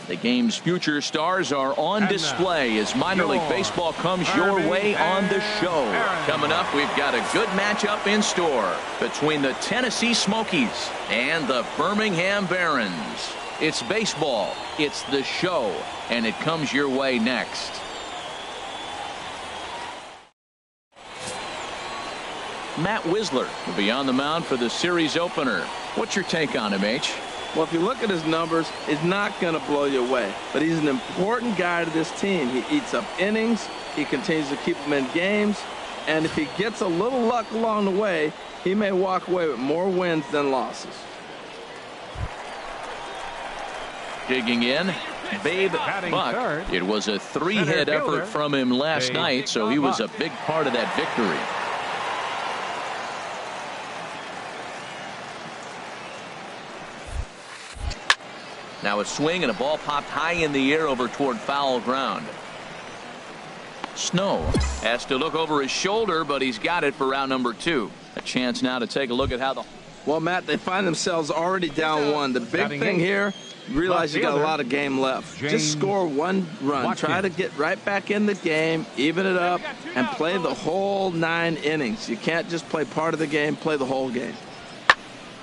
The game's future stars are on display as minor league baseball comes your way on the show. Coming up, we've got a good matchup in store between the Tennessee Smokies and the Birmingham Barons. It's baseball, it's the show, and it comes your way next. Matt Wisler will be on the mound for the series opener. What's your take on him, H? Well, if you look at his numbers, he's not going to blow you away. But he's an important guy to this team. He eats up innings. He continues to keep them in games. And if he gets a little luck along the way, he may walk away with more wins than losses. Digging in, Babe Buck. It was a three-hit effort from him last night, so he was a big part of that victory. Now a swing and a ball popped high in the air over toward foul ground. Snow has to look over his shoulder, but he's got it for out number 2. A chance now to take a look at how the... Well, Matt, they find themselves already down 1. The big thing here, realize you got a lot of game left. Just score 1 run. Try to get right back in the game, even it up, and play the whole 9 innings. You can't just play part of the game, play the whole game.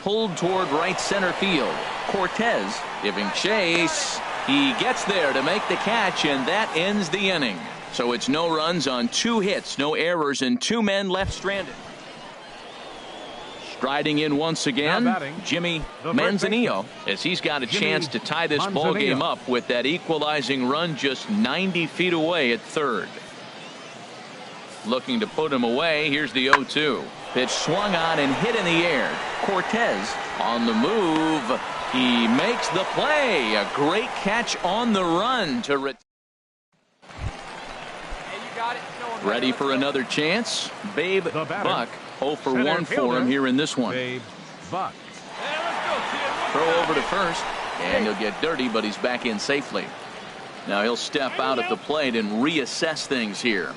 Pulled toward right center field. Cortez giving chase. He gets there to make the catch, and that ends the inning. So it's no runs on 2 hits, no errors, and 2 men left stranded. Striding in once again, Jimmy Manzanillo, as he's got a chance to tie this ball game up with that equalizing run just 90 feet away at third. Looking to put him away. Here's the 0-2. Pitch swung on and hit in the air. Cortez on the move. He makes the play. A great catch on the run to ready for another chance. Babe Buck, 0 for 1 for him here in this one. Babe Buck. Throw over to first, and he'll get dirty, but he's back in safely. Now he'll step out at the plate and reassess things here.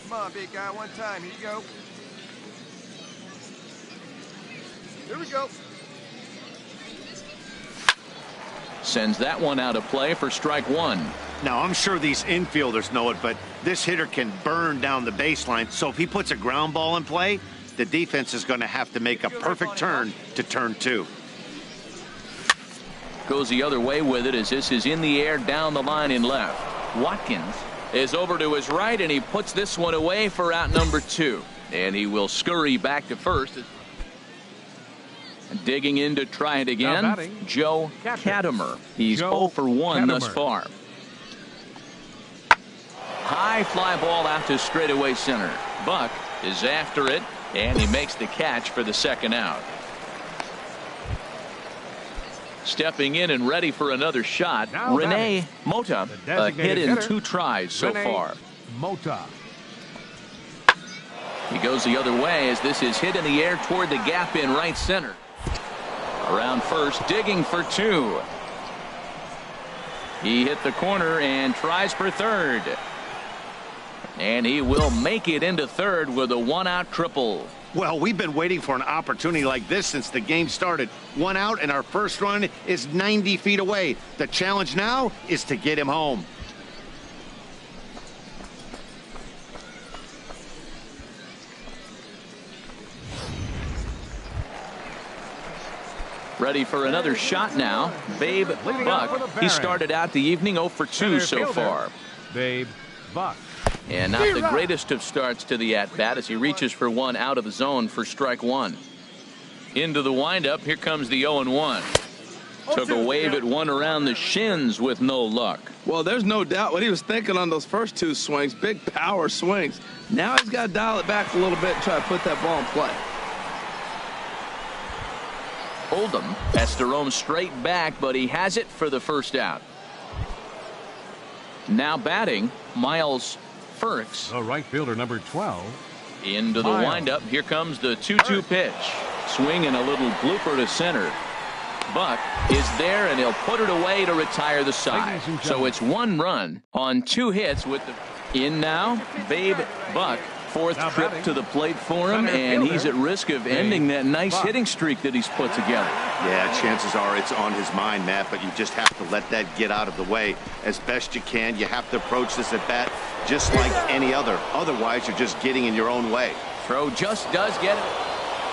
Come on, big guy, one time. Here you go. Here we go. Sends that one out of play for strike 1. Now, I'm sure these infielders know it, but this hitter can burn down the baseline. So if he puts a ground ball in play, the defense is going to have to make a perfect turn to turn 2. Goes the other way with it as this is in the air down the line in left. Watkins is over to his right, and he puts this one away for out number 2. And he will scurry back to first. Digging in to try it again, Joe Katimer. He's 0 for 1 thus far. High fly ball out to straightaway center. Buck is after it, and he makes the catch for the second out. Stepping in and ready for another shot, Rene Mota, a hit in 2 tries so far. Mota. He goes the other way as this is hit in the air toward the gap in right center. Around first, digging for 2. He hit the corner and tries for third. And he will make it into third with a 1-out triple. Well, we've been waiting for an opportunity like this since the game started. 1 out, and our first run is 90 feet away. The challenge now is to get him home. Ready for another shot now. Babe Buck. He started out the evening 0 for 2 so far. Babe Buck. And not the greatest of starts to the at-bat as he reaches for 1 out of the zone for strike 1. Into the windup. Here comes the 0-1. Took a wave at one around the shins with no luck. Well, there's no doubt what he was thinking on those first 2 swings. Big power swings. Now he's got to dial it back a little bit and try to put that ball in play. Oldham has to roam straight back, but he has it for the first out. Now batting, Miles Ferks. The right fielder, number 12. Into the windup. Here comes the 2-2 pitch. Swing and a little blooper to center. Buck is there, and he'll put it away to retire the side. So it's 1 run on 2 hits with the in now. Babe Buck fourth trip to the plate for him, and he's at risk of ending that nice hitting streak that he's put together. Yeah, chances are it's on his mind, Matt, but you just have to let that get out of the way as best you can. You have to approach this at bat just like any other. Otherwise, you're just getting in your own way. Throw just does get it.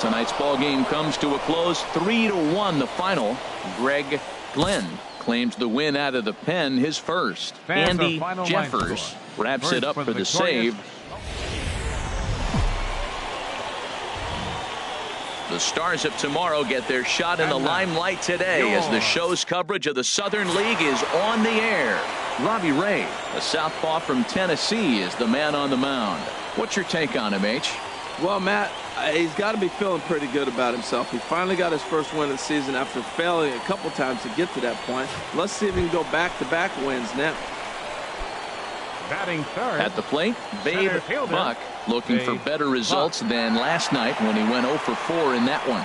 Tonight's ball game comes to a close, 3-1 the final. Greg Glenn claims the win out of the pen, his first. Andy Jeffers wraps it up for the save. The Stars of tomorrow get their shot in the limelight today as the show's coverage of the Southern League is on the air. Robbie Ray, a southpaw from Tennessee, is the man on the mound. What's your take on him, H? Well, Matt, he's got to be feeling pretty good about himself. He finally got his first win of the season after failing a couple times to get to that point. Let's see if he can go back-to-back wins now. Batting third. At the plate, Babe Buck looking for better results than last night when he went 0 for 4 in that one.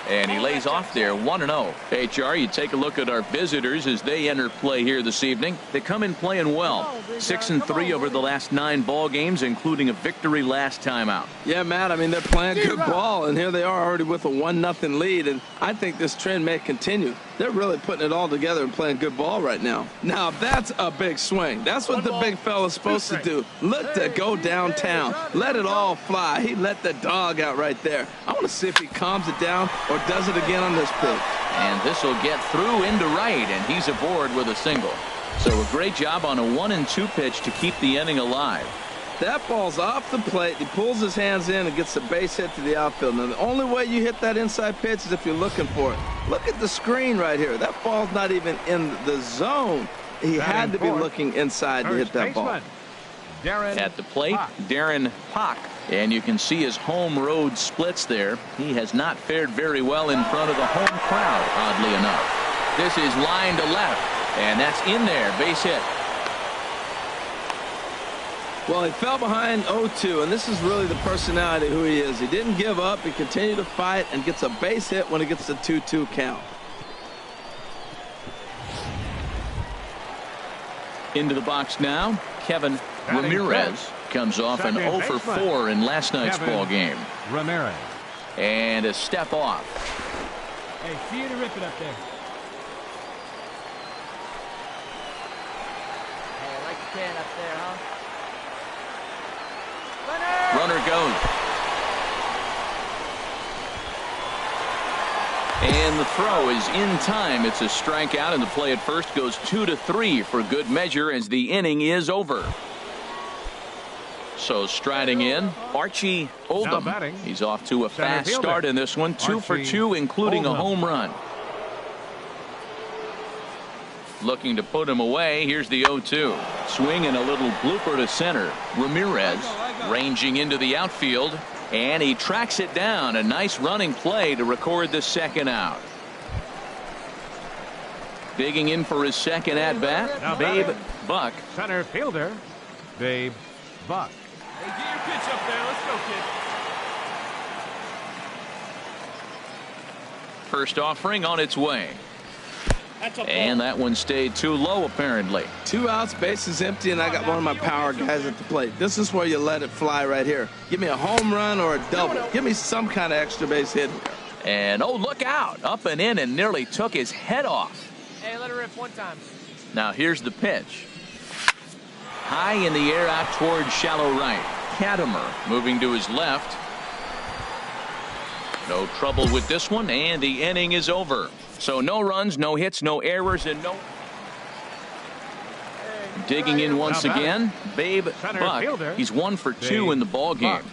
And he lays off there 1-0. HR, you take a look at our visitors as they enter play here this evening. They come in playing well. 6-3 over the last 9 ball games, including a victory last time out. Yeah, Matt, I mean, they're playing good ball, and here they are already with a 1-0 lead, and I think this trend may continue. They're really putting it all together and playing good ball right now. Now, that's a big swing. That's what the big fella's supposed to do. Look to go downtown. Let it all fly. He let the dog out right there. I want to see if he calms it down or does it again on this pitch. And this will get through into right, and he's aboard with a single. So a great job on a 1-2 pitch to keep the inning alive. That ball's off the plate. He pulls his hands in and gets a base hit to the outfield. Now, the only way you hit that inside pitch is if you're looking for it. Look at the screen right here. That ball's not even in the zone. He had to be looking inside to hit that ball. At the plate, Darren Pock. And you can see his home road splits there. He has not fared very well in front of the home crowd, oddly enough. This is line to left, and that's in there. Base hit. Well, he fell behind 0-2, and this is really the personality of who he is. He didn't give up. He continued to fight and gets a base hit when he gets the 2-2 count. Into the box now, Kevin Ramirez comes off an 0 for 4 in last night's ball game. Ramirez. And a step off. Hey, see you to rip it up there. Hey, I like the can up there, huh? Runner goes. And the throw is in time. It's a strikeout, and the play at first goes 2-3 for good measure as the inning is over. So striding in, Archie Oldham. He's off to a fast start in this one. 2 for 2, including a home run. Looking to put him away. Here's the 0-2. Swing and a little blooper to center. Ramirez ranging into the outfield, and he tracks it down. A nice running play to record the second out. Digging in for his second at bat, Babe Buck. Center fielder, Babe Buck. Hey, get your pitch up there. Let's go, kid. First offering on its way. And that one stayed too low, apparently. 2 outs, bases empty, and I got one of my power guys at the plate. This is where you let it fly right here. Give me a home run or a double. Give me some kind of extra base hit. And, oh, look out. Up and in and nearly took his head off. Hey, let it rip one time. Now, here's the pitch. High in the air out toward shallow right. Katimer moving to his left. No trouble with this one, and the inning is over. So no runs, no hits, no errors, and no... Digging in once again, Babe Buck. He's 1 for 2 in the ball game.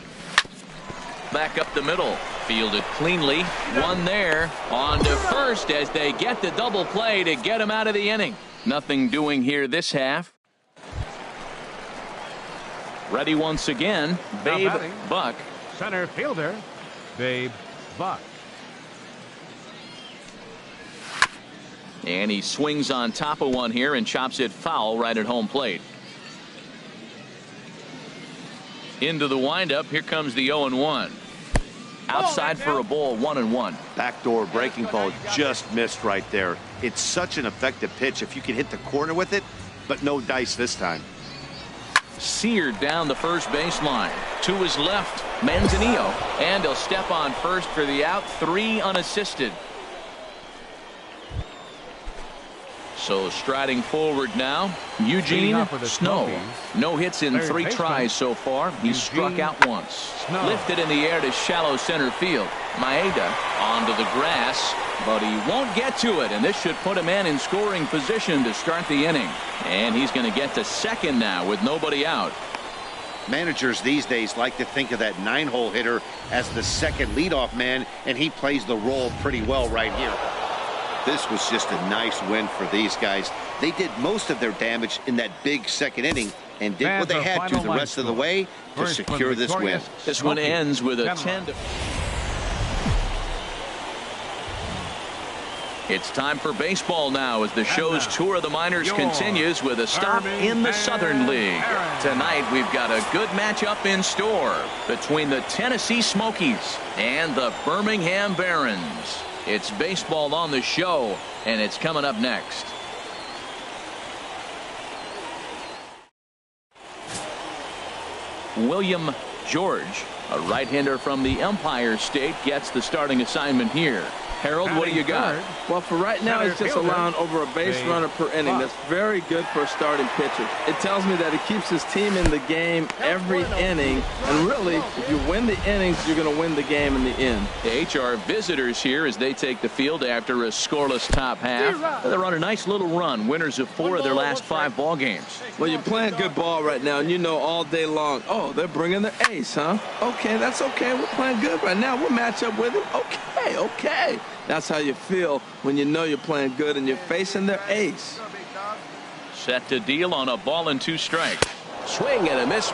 Back up the middle. Fielded cleanly. One there. On to first as they get the double play to get him out of the inning. Nothing doing here this half. Ready once again, Babe Buck. Center fielder, Babe Buck. And he swings on top of one here and chops it foul right at home plate. Into the windup. Here comes the 0-1. Outside for a ball, 1-1. Backdoor breaking ball just missed right there. It's such an effective pitch if you can hit the corner with it, but no dice this time. seared down the first baseline. To his left, Manzanillo, and he'll step on first for the out. 3 unassisted. So striding forward now, Eugene Snow. No hits in 3 tries so far. He's struck out once. Lifted in the air to shallow center field. Maeda onto the grass, but he won't get to it, and this should put a man in scoring position to start the inning. And he's going to get to second now with nobody out. Managers these days like to think of that 9-hole hitter as the second leadoff man, and he plays the role pretty well right here. This was just a nice win for these guys. They did most of their damage in that big second inning and did what they had to the rest of the way to secure this win. This one ends with a 10-. It's time for baseball now as the show's tour of the minors continues with a stop in the Southern League. Tonight we've got a good matchup in store between the Tennessee Smokies and the Birmingham Barons. It's baseball on the show, and it's coming up next. William George, a right-hander from the Empire State, gets the starting assignment here. Harold, what do you got? Well, for right now, he's just allowing over a base runner per inning. That's very good for a starting pitcher. It tells me that he keeps his team in the game every inning. And really, if you win the innings, you're going to win the game in the end. The HR visitors here as they take the field after a scoreless top half. They're on a nice little run, winners of 4 of their last 5 ball games. Well, you're playing good ball right now, and you know all day long, oh, they're bringing their ace, huh? Okay, that's okay. We're playing good right now. We'll match up with him. Okay, okay. That's how you feel when you know you're playing good and you're facing their ace. Set to deal on a ball and 2 strikes. Swing and a miss.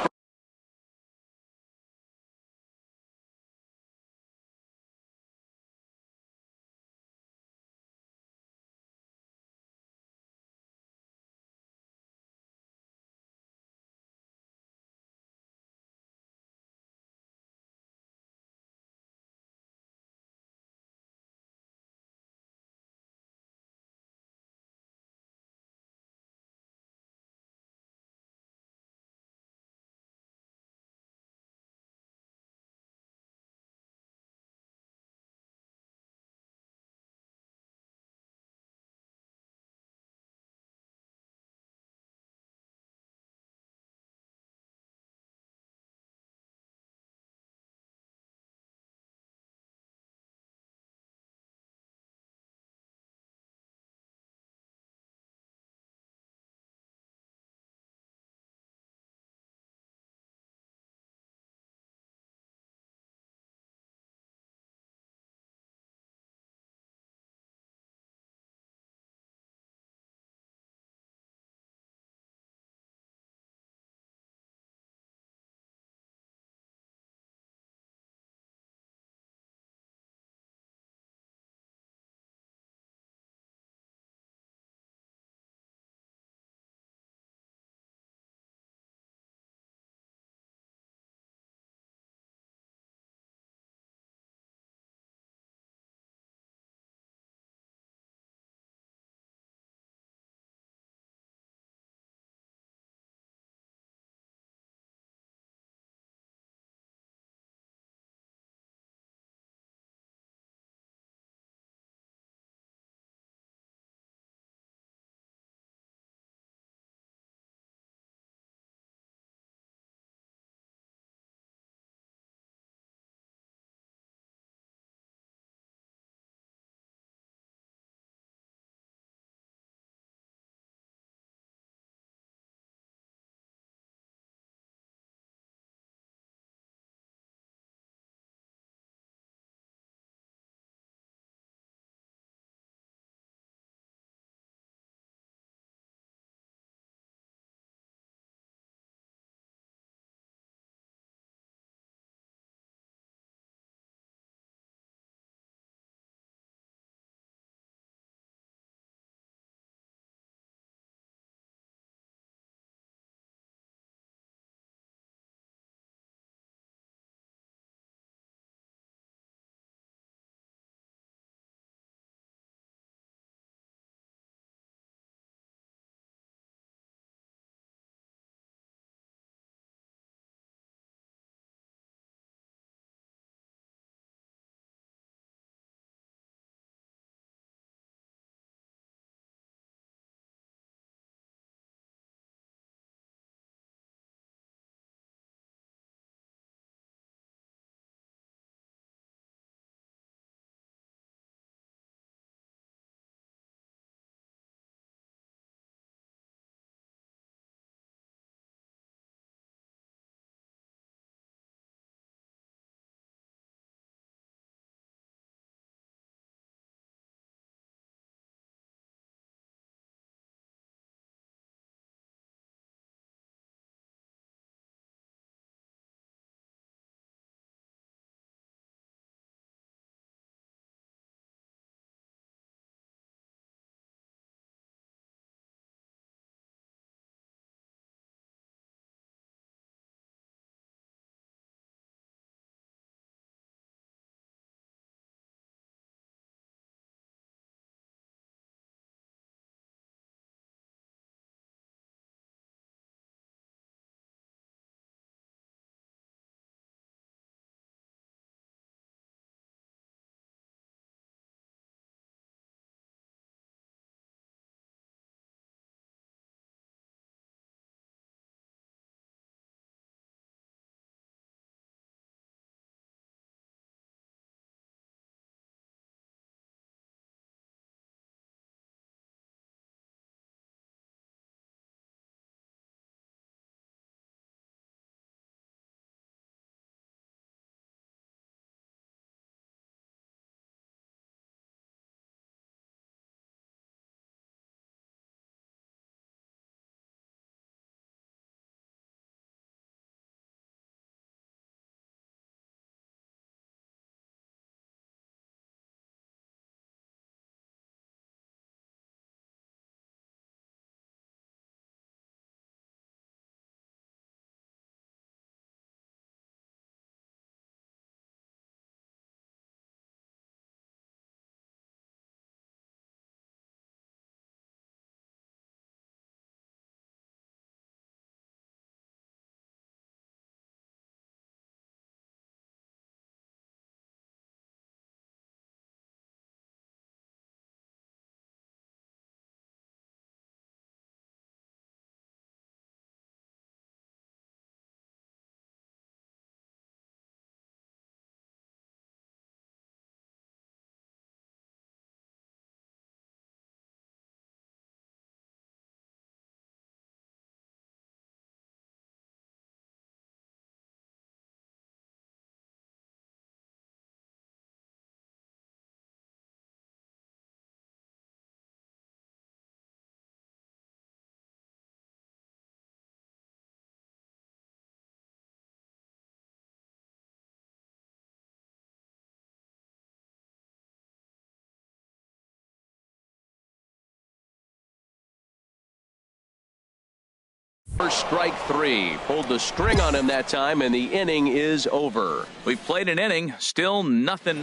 First strike 3. Pulled the string on him that time, and the inning is over. We've played an inning, still nothing.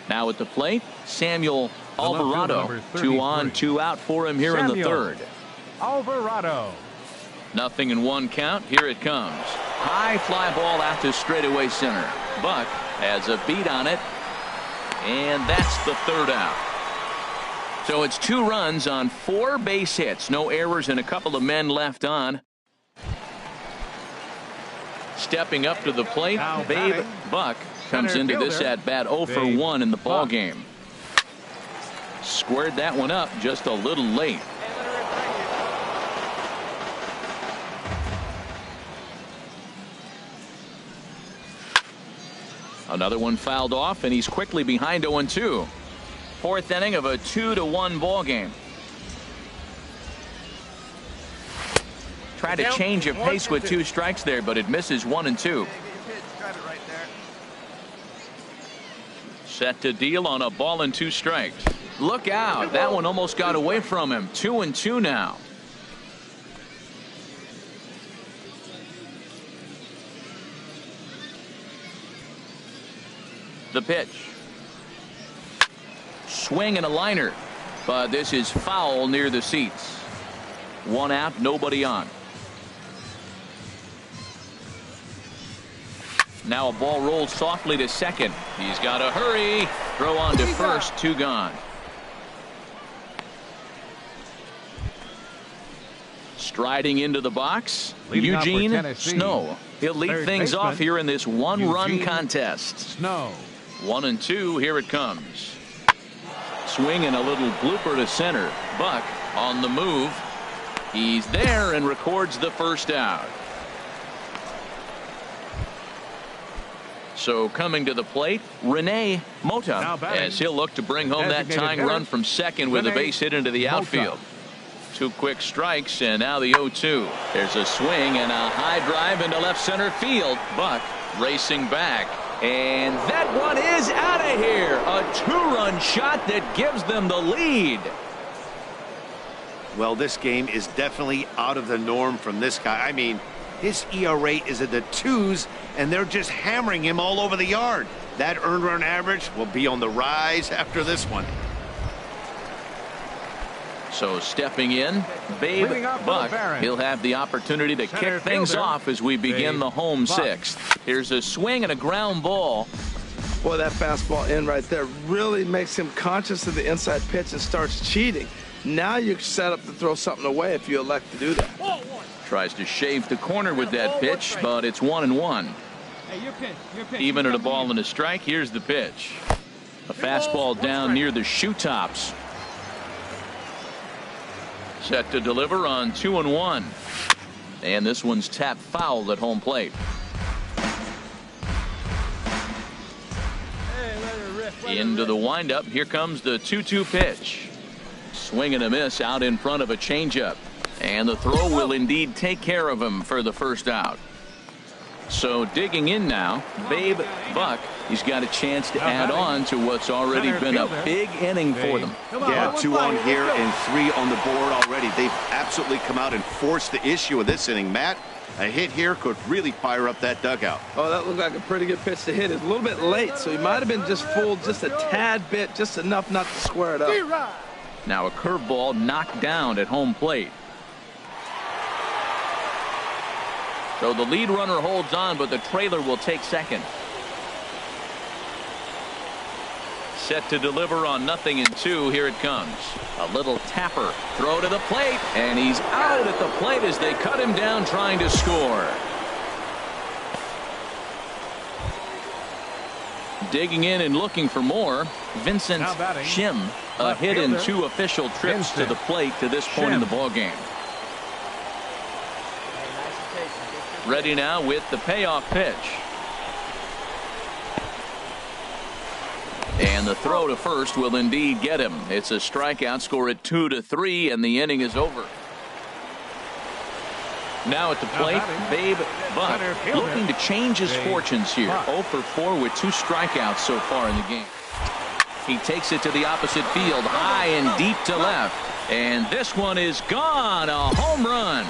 Now at the plate, Samuel Alvarado. 2 on, 2 out for him here in the third. Alvarado. 0-1 count. Here it comes. High fly ball out to straightaway center. Buck has a beat on it, and that's the third out. So it's 2 runs on 4 base hits. No errors and a couple of men left on. Stepping up to the plate, Babe Buck comes into this at bat 0 for 1 in the ball game. Squared that one up just a little late. Another one fouled off, and he's quickly behind 0-2. 4th inning of a 2-1 ball game. Try to change your pace with 2 strikes there, but it misses 1-2. Set to deal on a ball and 2 strikes. Look out. That one almost got away from him. 2-2 now. The pitch. Swing and a liner, but this is foul near the seats. 1 out, nobody on. Now a ball rolls softly to second. He's got to hurry. Throw on to first, 2 gone. Striding into the box, Eugene Snow. He'll lead things off here in this 1-run contest. Snow. 1-2, here it comes. Swing and a little blooper to center. Buck on the move. He's there and records the first out. So coming to the plate, Rene Mota, as he'll look to bring home that tying run from second with a base hit into the outfield. 2 quick strikes, and now the 0-2. There's a swing and a high drive into left center field. Buck racing back. And that one is out of here. A 2-run shot that gives them the lead. Well, this game is definitely out of the norm from this guy. I mean, his ERA is in the 2s, and they're just hammering him all over the yard. That earned run average will be on the rise after this one. So stepping in, Babe Buck. He'll have the opportunity to kick things off as we begin the home 6th. Here's a swing and a ground ball. Boy, that fastball in right there really makes him conscious of the inside pitch and starts cheating. Now you're set up to throw something away if you elect to do that. Tries to shave the corner with that pitch, but it's 1-1. Even at a ball and a strike, here's the pitch. A fastball down near the shoe tops. Set to deliver on 2-1. And this one's tapped foul at home plate. Into the windup. Here comes the 2-2 pitch. Swing and a miss out in front of a changeup. And the throw will indeed take care of him for the first out. So digging in now, Babe Buck. He's got a chance to add on to what's already been a big inning for them. Yeah, 2 on here and 3 on the board already. They've absolutely come out and forced the issue of this inning. Matt, a hit here could really fire up that dugout. Oh, that looked like a pretty good pitch to hit. It's a little bit late, so he might have been just fooled just a tad bit, just enough not to square it up. Now a curveball knocked down at home plate. So the lead runner holds on, but the trailer will take second. Set to deliver on 0-2. Here it comes. A little tapper. Throw to the plate, and he's out at the plate as they cut him down trying to score. Digging in and looking for more, Vincent Shim. A hit in 2 official trips to the plate to this point in the ballgame. Ready now with the payoff pitch. And the throw to first will indeed get him. It's a strikeout, score at 2-3, and the inning is over. Now at the plate, Babe Buck looking to change his fortunes here. 0 for 4 with 2 strikeouts so far in the game. He takes it to the opposite field, high and deep to left. And this one is gone. A home run.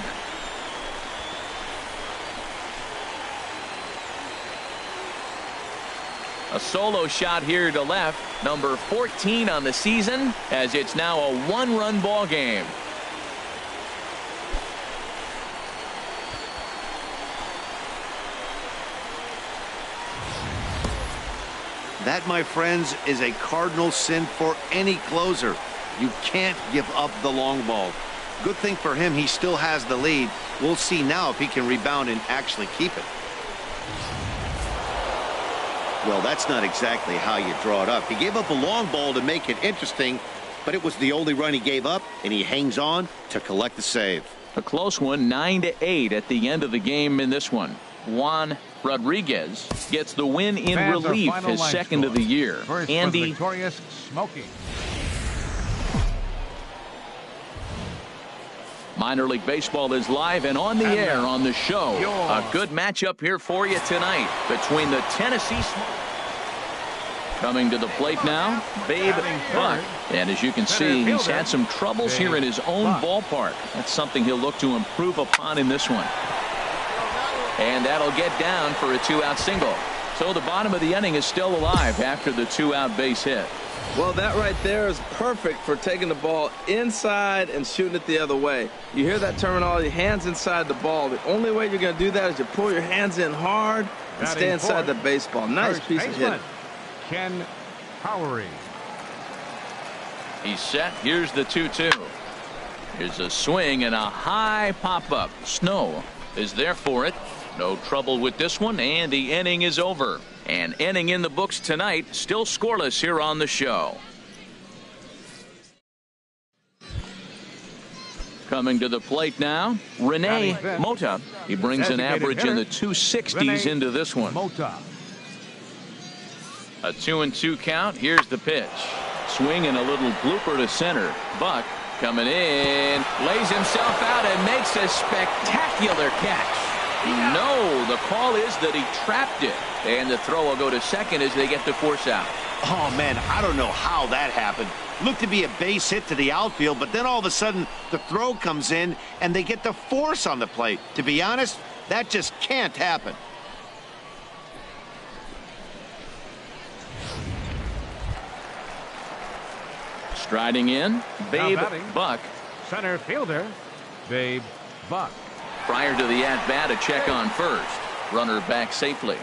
A solo shot here to left. Number 14 on the season, as it's now a one-run ball game. That, my friends, is a cardinal sin for any closer. You can't give up the long ball. Good thing for him, he still has the lead. We'll see now if he can rebound and actually keep it. Well, that's not exactly how you draw it up. He gave up a long ball to make it interesting, but it was the only run he gave up, and he hangs on to collect the save. A close one, 9-8 at the end of the game in this one. Juan Rodriguez gets the win in relief, his second of the year. Andy. Victorious Smokey. Minor League Baseball is live and on the air on the show. A good matchup here for you tonight between the Tennessee Smokies. Coming to the plate now, Babe Buck. And as you can see, he's had some troubles here in his own ballpark. That's something he'll look to improve upon in this one. And that'll get down for a two-out single. So the bottom of the inning is still alive after the two-out base hit. Well, that right there is perfect for taking the ball inside and shooting it the other way. You hear that terminology, hands inside the ball. The only way you're going to do that is you pull your hands in hard and stay inside the baseball. Nice piece of hitting. Ken Powery. He's set. Here's the 2-2. Here's a swing and a high pop-up. Snow is there for it. No trouble with this one, and the inning is over. An inning in the books tonight, still scoreless here on the show. Coming to the plate now, Rene Mota. He brings an average in the 260s into this one. A 2-2 count. Here's the pitch. Swing and a little blooper to center. Buck coming in, lays himself out and makes a spectacular catch. No, the call is that he trapped it. And the throw will go to second as they get the force out. Oh, man, I don't know how that happened. Looked to be a base hit to the outfield, but then all of a sudden the throw comes in and they get the force on the plate. To be honest, that just can't happen. Striding in, Babe Buck. Center fielder, Babe Buck. Prior to the at-bat, a check on first. Runner back safely.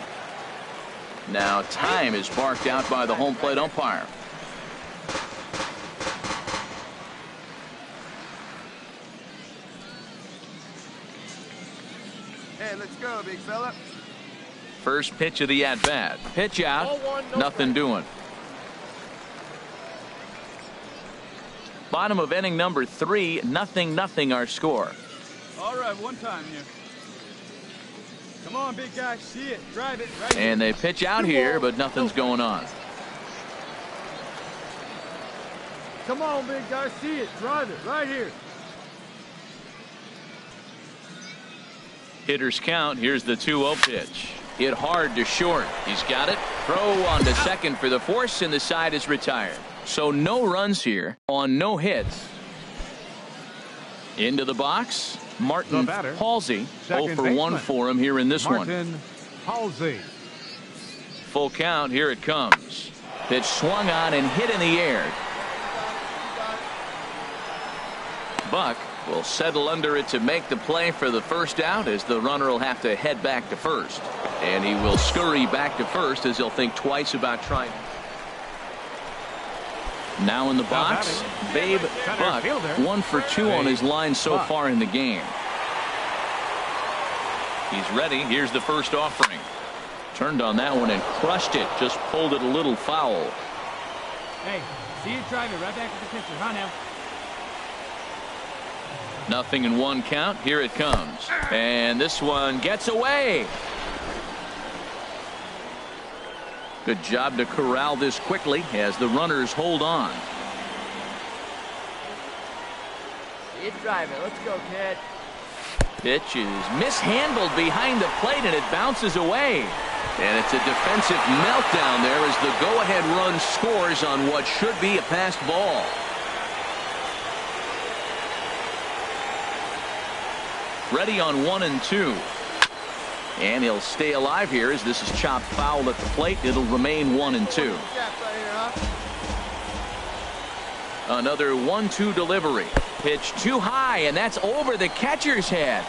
Now time is marked out by the home plate umpire. Hey, let's go, big fella. First pitch of the at-bat. Pitch out, nothing doing. Bottom of inning number 3, 0-0 our score. All right, one time here. Come on, big guy, see it, drive it. Right and they pitch out here, but nothing's going on. Come on, big guy, see it, drive it, right here. Hitters count. Here's the 2-0 pitch. Hit hard to short. He's got it. Throw on to second for the force, and the side is retired. So no runs here on no hits. Into the box, Martin Halsey. 0 for 1 for him here in this one. Martin Halsey. Full count. Here it comes. Pitch swung on and hit in the air. Buck will settle under it to make the play for the first out, as the runner will have to head back to first. And he will scurry back to first as he'll think twice about trying. Now in the box, Babe Buck, 1 for 2 on his line so far in the game. He's ready. Here's the first offering. Turned on that one and crushed it. Just pulled it a little foul. Hey, see you drive it right back to the pitcher. Huh, now. 0-1 count. Here it comes. And this one gets away. Good job to corral this quickly as the runners hold on. See it, drive it. Let's go, kid. Pitch is mishandled behind the plate and it bounces away. And it's a defensive meltdown there as the go-ahead run scores on what should be a passed ball. Ready on 1 and 2. And he'll stay alive here as this is chopped foul at the plate. It'll remain 1 and 2. Another 1-2 delivery. Pitch too high, and that's over the catcher's head.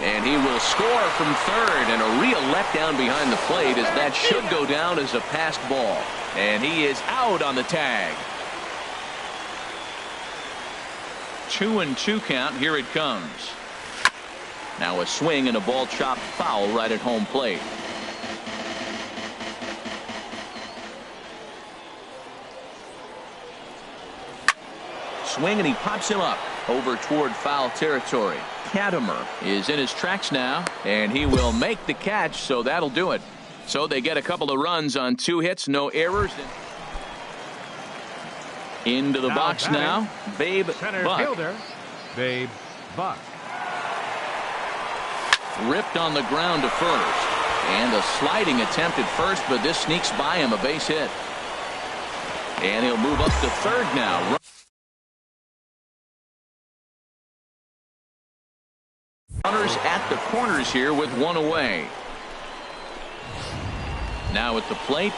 And he will score from third, and a real letdown behind the plate as that should go down as a passed ball. And he is out on the tag. 2-2 count. Here it comes. Now a swing and a ball chopped foul right at home plate. Swing, and he pops him up over toward foul territory. Katimer is in his tracks now, and he will make the catch, so that'll do it. So they get a couple of runs on 2 hits, no errors. Into the box now, Babe Center Buck. fielder, Babe Buck. Ripped on the ground to first. And a sliding attempt at first, but this sneaks by him, a base hit. And he'll move up to third now. Runners at the corners here with 1 away. Now at the plate,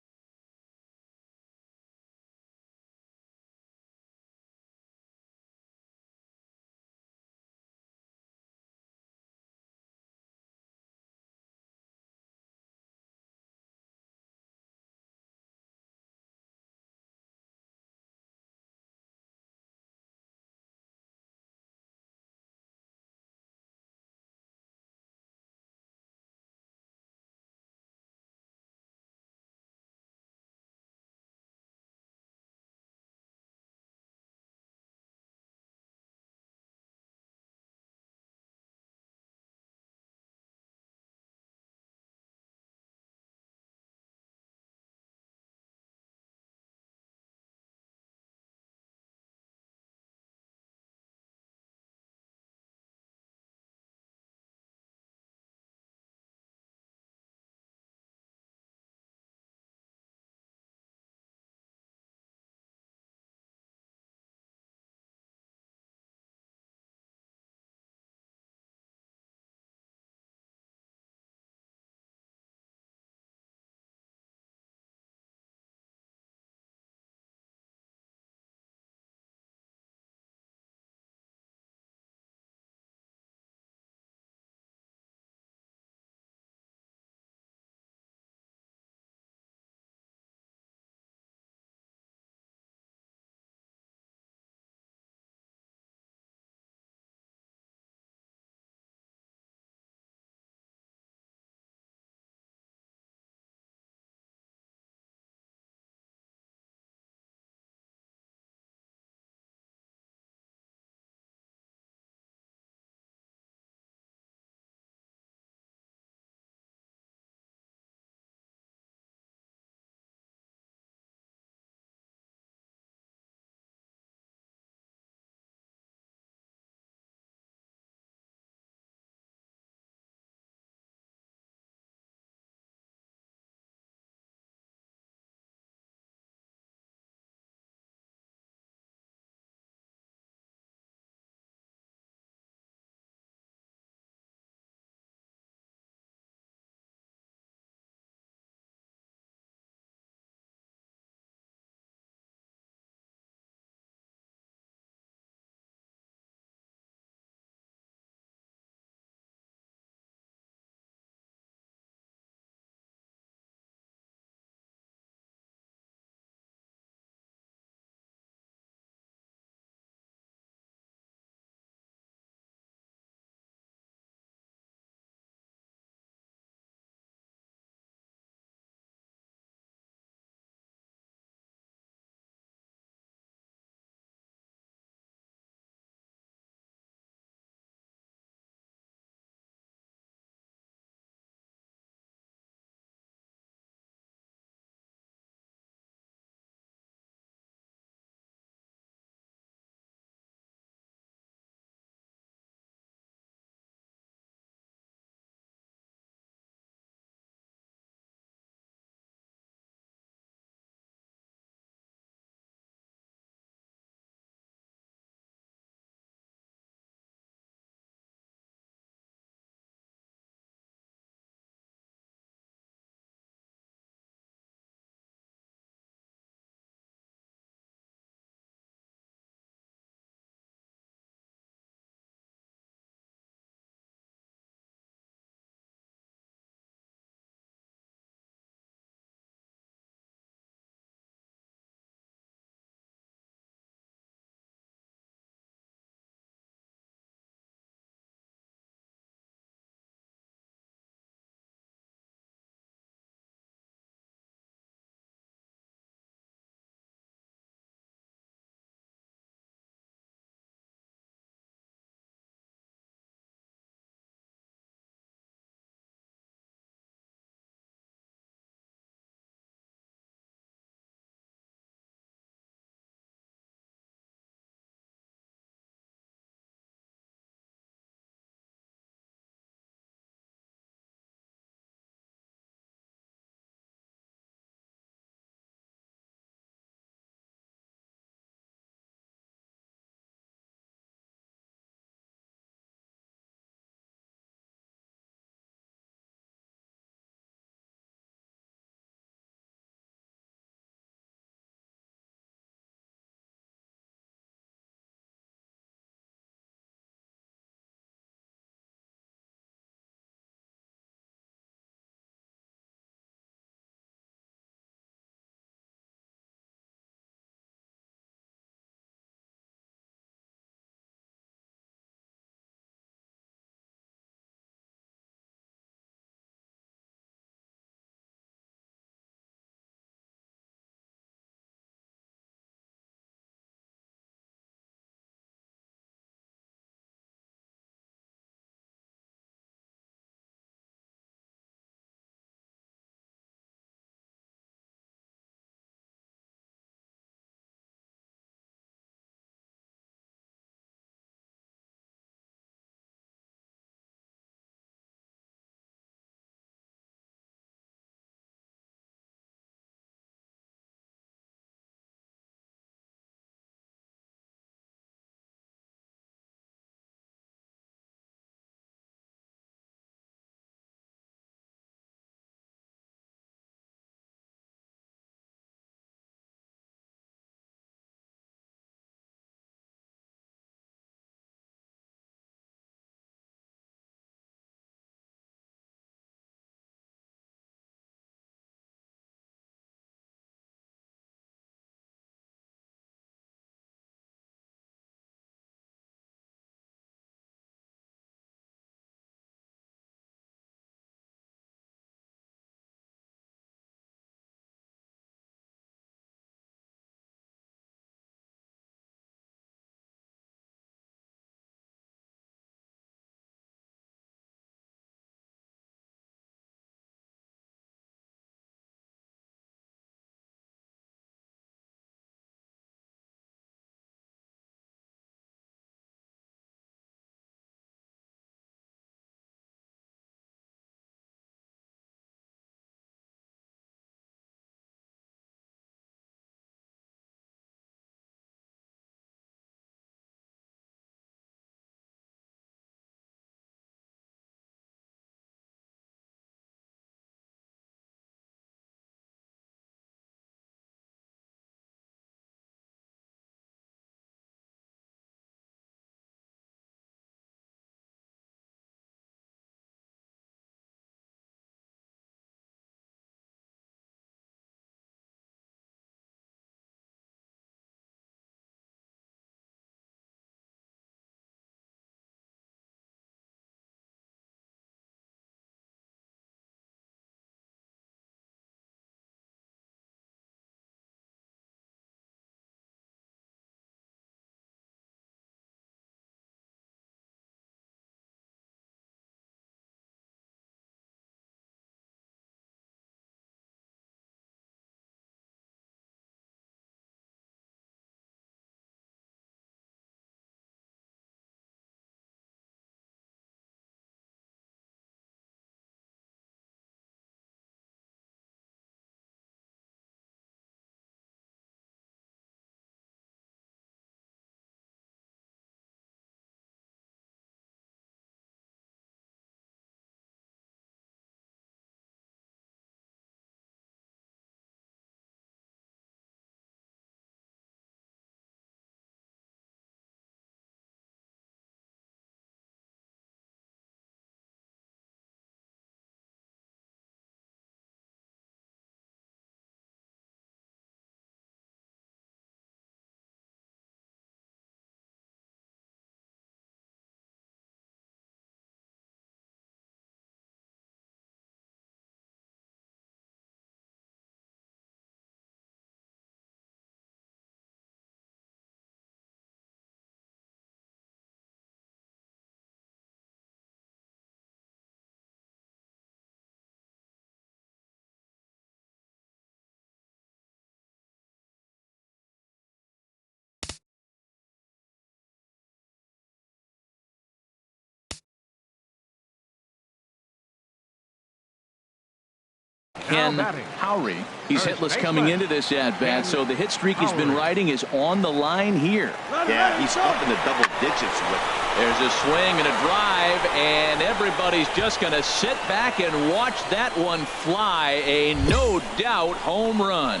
Ken Howry. He's hitless coming into this at-bat, so the hit streak he's been riding is on the line here. Yeah, he's up in the double digits with it. There's a swing and a drive, and everybody's just going to sit back and watch that one fly. A no-doubt home run.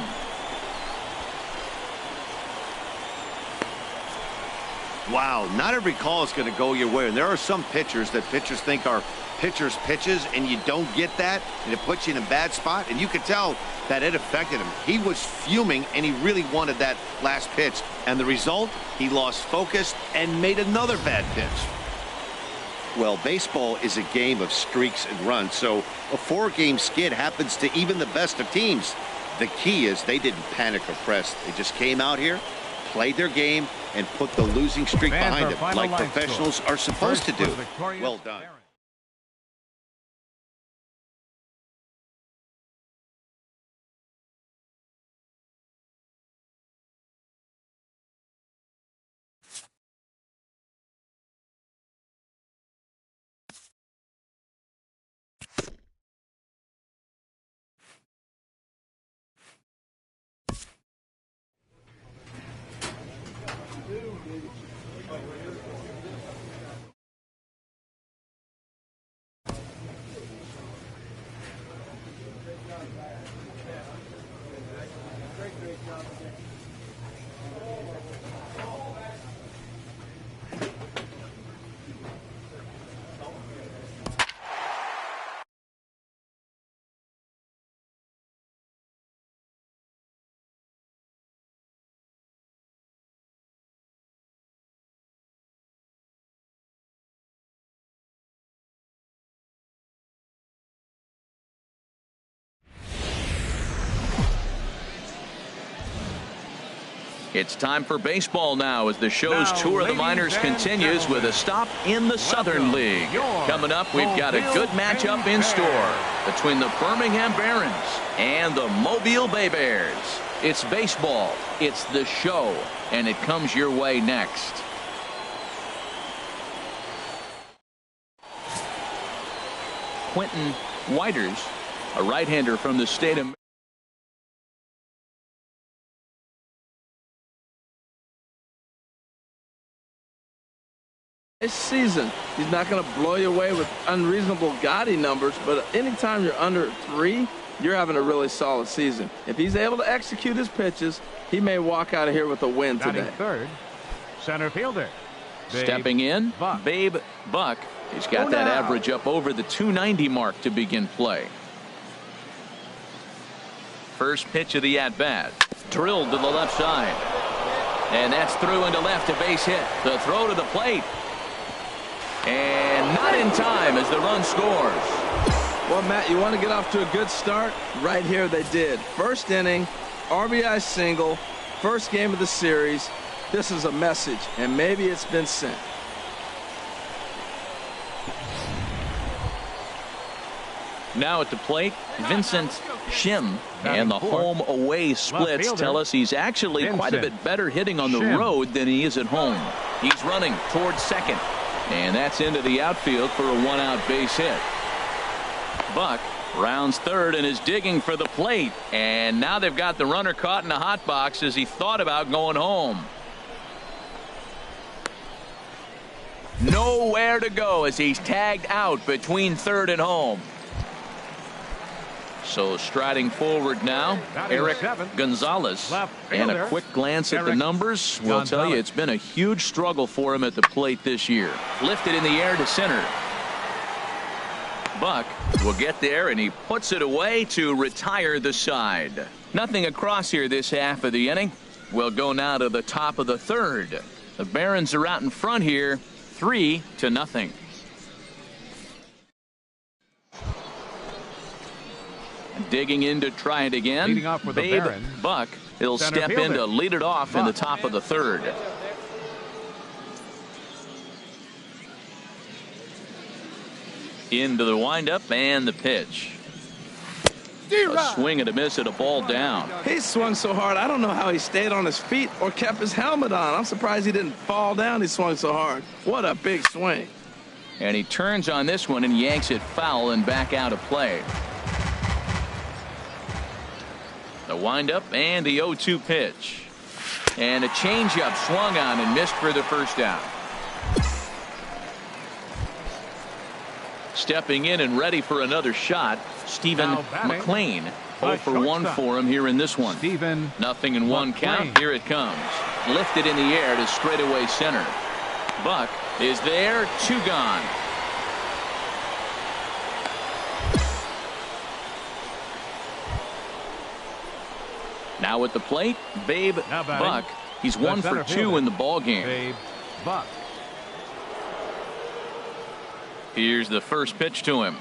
Wow, not every call is going to go your way. And there are some pitchers that pitchers think are pitchers' pitches, and you don't get that, and it puts you in a bad spot. And you could tell that it affected him. He was fuming, and he really wanted that last pitch. And the result, he lost focus and made another bad pitch. Well, baseball is a game of streaks and runs, so a 4-game skid happens to even the best of teams. The key is they didn't panic or press. They just came out here, played their game, and put the losing streak behind them like professionals are supposed to do. Well done. It's time for baseball now as the show's tour of the minors continues with a stop in the Southern League. Coming up, we've got a good matchup in store between the Birmingham Barons and the Mobile Bay Bears. It's baseball, it's the show, and it comes your way next. Quentin Whiters, a right-hander from the state of This season, he's not going to blow you away with unreasonable gaudy numbers, but anytime you're under 3, you're having a really solid season. If he's able to execute his pitches, he may walk out of here with a win today. Third, center fielder. Stepping in, Babe Buck. He's got that average up over the 290 mark to begin play. First pitch of the at-bat. Drilled to the left side. And that's through into left, a base hit. The throw to the plate. And not in time as the run scores. Well, Matt, you want to get off to a good start? Right here they did. First inning, RBI single, first game of the series. This is a message, and maybe it's been sent. Now at the plate, Vincent Shim. And the home-away splits tell us he's actually quite a bit better hitting on the road than he is at home. He's running towards second. And that's into the outfield for a 1-out base hit. Buck rounds third and is digging for the plate. And now they've got the runner caught in the hot box as he thought about going home. Nowhere to go as he's tagged out between third and home. So striding forward now, Eric Gonzalez. And a quick glance at the numbers will tell you it's been a huge struggle for him at the plate this year. Lifted in the air to center. Buck will get there, and he puts it away to retire the side. Nothing across here this half of the inning. We'll go now to the top of the third. The Barons are out in front here, 3-0. Digging in to try it again. Babe Buck. He'll step in to lead it off in the top of the third. Into the windup and the pitch. A swing and a miss at a ball down. He swung so hard, I don't know how he stayed on his feet or kept his helmet on. I'm surprised he didn't fall down. He swung so hard. What a big swing. And he turns on this one and yanks it foul and back out of play. The windup and the 0-2 pitch. And a changeup swung on and missed for the first down. Stepping in and ready for another shot, Stephen McLean. 0 for 1 for him here in this one. Nothing in one count. Here it comes. Lifted in the air to straightaway center. Buck is there. 2 gone. Now at the plate, Babe Buck. He's 1 for 2 in the ball game. Babe Buck. Here's the first pitch to him.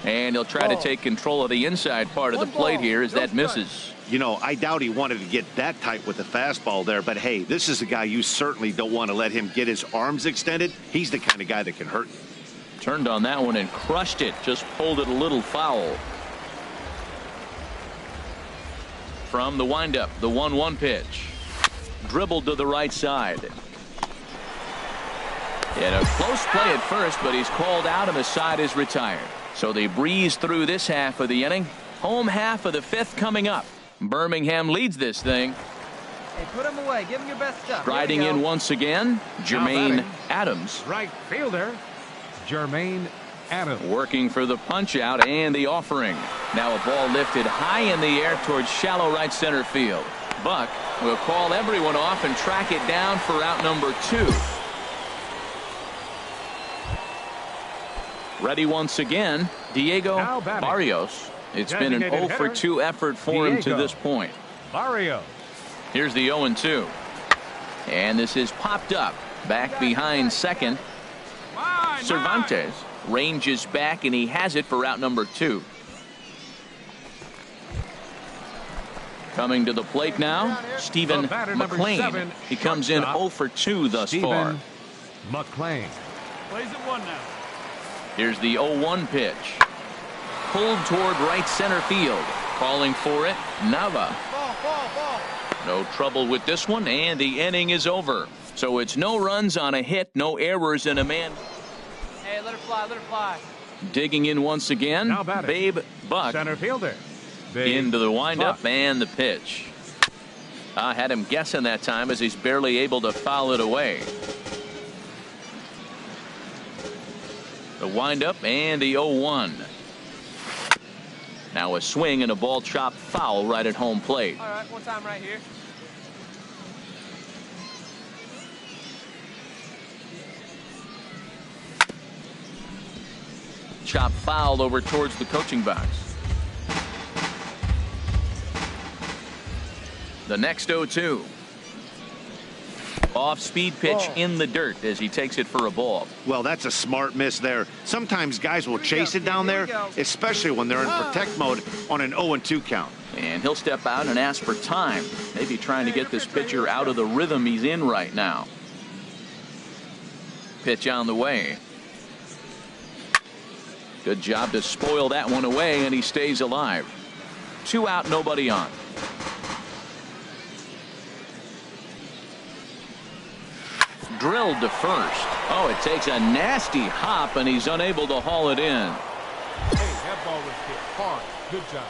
And he'll try to take control of the inside part of the plate here as that misses. You know, I doubt he wanted to get that tight with the fastball there, but hey, this is a guy you certainly don't want to let him get his arms extended. He's the kind of guy that can hurt you. Turned on that one and crushed it. Just pulled it a little foul. From the windup, the 1-1 pitch. Dribbled to the right side. And a close play at first, but he's called out and the side is retired. So they breeze through this half of the inning. Home half of the 5th coming up. Birmingham leads this thing. Hey, put him away. Give him your best stuff. Striding in once again, Jermaine Adams. Right fielder, Jermaine Adams. Working for the punch out and the offering. Now a ball lifted high in the air towards shallow right center field. Buck will call everyone off and track it down for out number 2. Ready once again, Diego Barrios. It's been an 0 for 2 effort for him to this point. Barrios. Here's the 0-2. And this is popped up. Back behind second. Cervantes ranges back and he has it for out number 2. Coming to the plate now, Stephen McLean. He comes in 0 for 2 thus far. McLean. Plays at 1 now. Here's the 0-1 pitch. Pulled toward right center field. Calling for it, Nava. Ball. No trouble with this one, and the inning is over. So it's no runs on a hit, no errors, and a man. Hey, let it fly. Digging in once again, Babe Buck. Center fielder. Into the windup and the pitch. I had him guessing that time as he's barely able to foul it away. The windup and the 0-1. Now a swing and a ball chopped foul right at home plate. All right, one time right here. Chopped foul over towards the coaching box. The next 0-2. Off-speed pitch in the dirt as he takes it for a ball. Well, that's a smart miss there. Sometimes guys will chase it down there, especially when they're in protect mode on an 0-2 count. And he'll step out and ask for time. Maybe trying to get this pitcher out of the rhythm he's in right now. Pitch on the way. Good job to spoil that one away, and he stays alive. 2 out, nobody on. Drilled to first. Oh, it takes a nasty hop, and he's unable to haul it in. Hey, that ball was hit hard. Good job.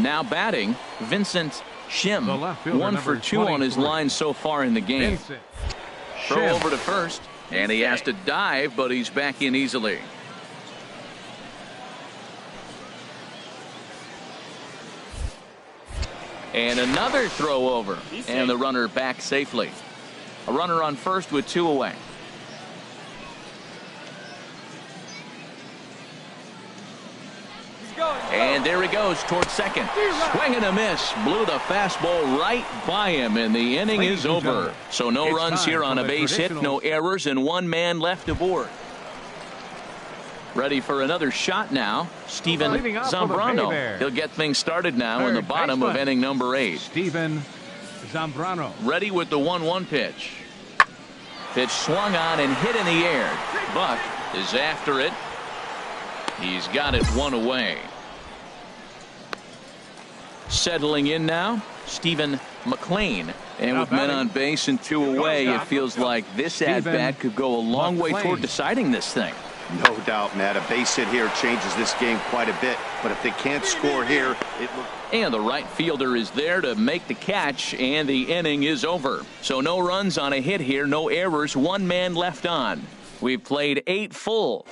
Now batting, Vincent Shim. 1 for 2 on his line so far in the game. Throw over to first, and he has to dive, but he's back in easily. And another throw over, and the runner back safely. A runner on first with 2 away. And there he goes towards second. Swing and a miss. Blew the fastball right by him, and the inning is over. So no runs here on a base hit, no errors, and 1 man left aboard. Ready for another shot now, Steven Zambrano. He'll get things started now in the bottom of inning number 8. Steven Zambrano. Ready with the 1-1 pitch. Pitch swung on and hit in the air. Buck is after it. He's got it 1 away. Settling in now, Stephen McLean. And with men on base and 2 away, it feels like this at-bat could go a long way toward deciding this thing. No doubt, Matt. A base hit here changes this game quite a bit. But if they can't score here, it looks... And the right fielder is there to make the catch, and the inning is over. So no runs on a hit here, no errors, one man left on. We've played 8 full.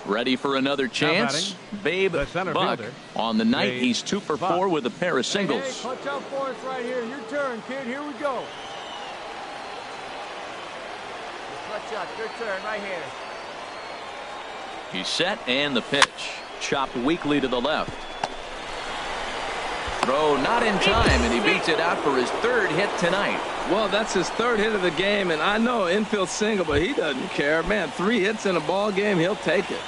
Ready for another chance? Babe Buck. On the night, he's 2 for 4 with a pair of singles. Hey, clutch up for us right here. Your turn, kid. Here we go. Clutch up. Your turn right here. He's set, and the pitch. Chopped weakly to the left. Throw not in time, and he beats it out for his 3rd hit tonight. Well, that's his 3rd hit of the game, and I know infield single, but he doesn't care. Man, 3 hits in a ball game, he'll take it.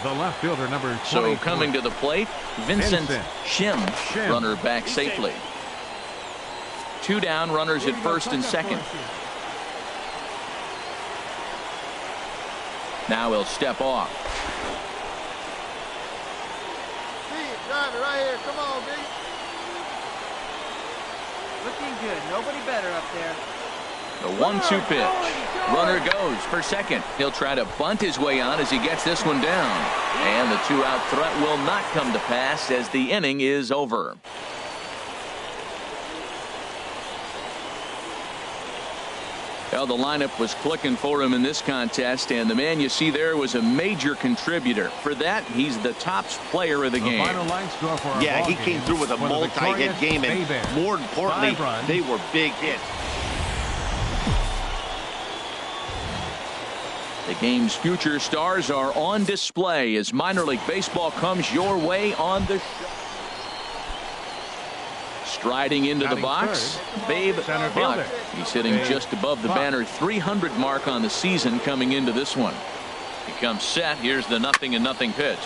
The left fielder, number 24. So coming to the plate, Vincent Shim. Runner back safely. 2 down, runners at first and second. Now he'll step off. Drive it right here. Come on, big. Looking good. Nobody better up there. The 1-2 pitch. Runner goes for second. He'll try to bunt his way on as he gets this one down. And the 2-out threat will not come to pass as the inning is over. Well, the lineup was clicking for him in this contest, and the man you see there was a major contributor. For that, he's the top player of the game. Yeah, he came through with a multi-hit game, and more importantly, they were big hits. The game's future stars are on display as minor league baseball comes your way on the show. Striding into the box, Babe Buck. He's hitting just above the banner 300 mark on the season coming into this one. He comes set. Here's the 0-0 pitch.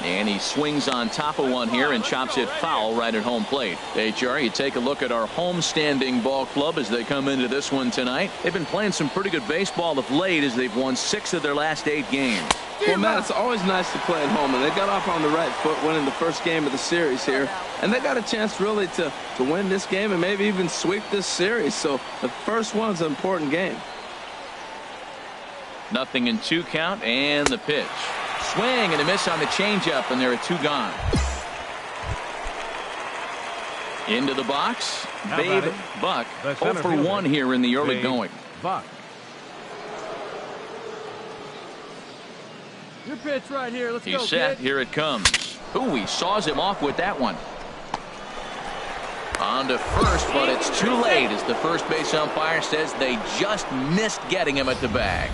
And he swings on top of one here and chops it foul right at home plate. HR, you take a look at our homestanding ball club as they come into this one tonight. They've been playing some pretty good baseball of late as they've won 6 of their last 8 games. Well, Matt, it's always nice to play at home, and they got off on the right foot winning the first game of the series here. And they got a chance really to win this game and maybe even sweep this series. So the first one's an important game. 0-2 count, and the pitch. Swing and a miss on the changeup, and there are 2 gone. Into the box, Babe Buck. 0 for 1 here in the early going. Buck. Your pitch right here. Let's go, He's set. kid. Here it comes. Ooh, he saws him off with that one. On to first, but it's too late as the first base umpire says they just missed getting him at the bag.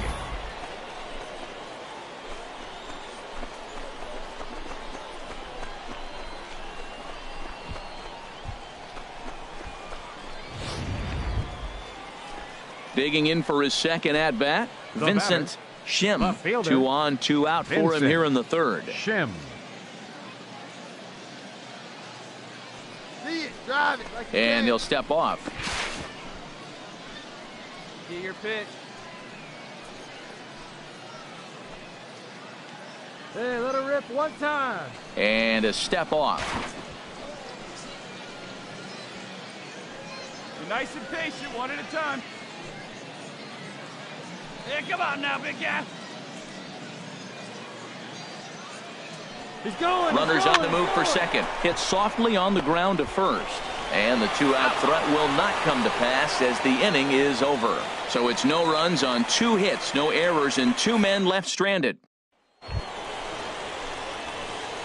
Digging in for his second at bat, Vincent Shim. 2 on, 2 out for him here in the 3rd. Shim. See it, drive it like And he'll step off. Get your pitch. Hey, let her rip one time. And a step off. Be nice and patient, one at a time. Yeah, come on now, big guy. He's going. Runners on the move for second. Hit softly on the ground to first. And the 2-out threat will not come to pass as the inning is over. So it's no runs on 2 hits, no errors, and 2 men left stranded.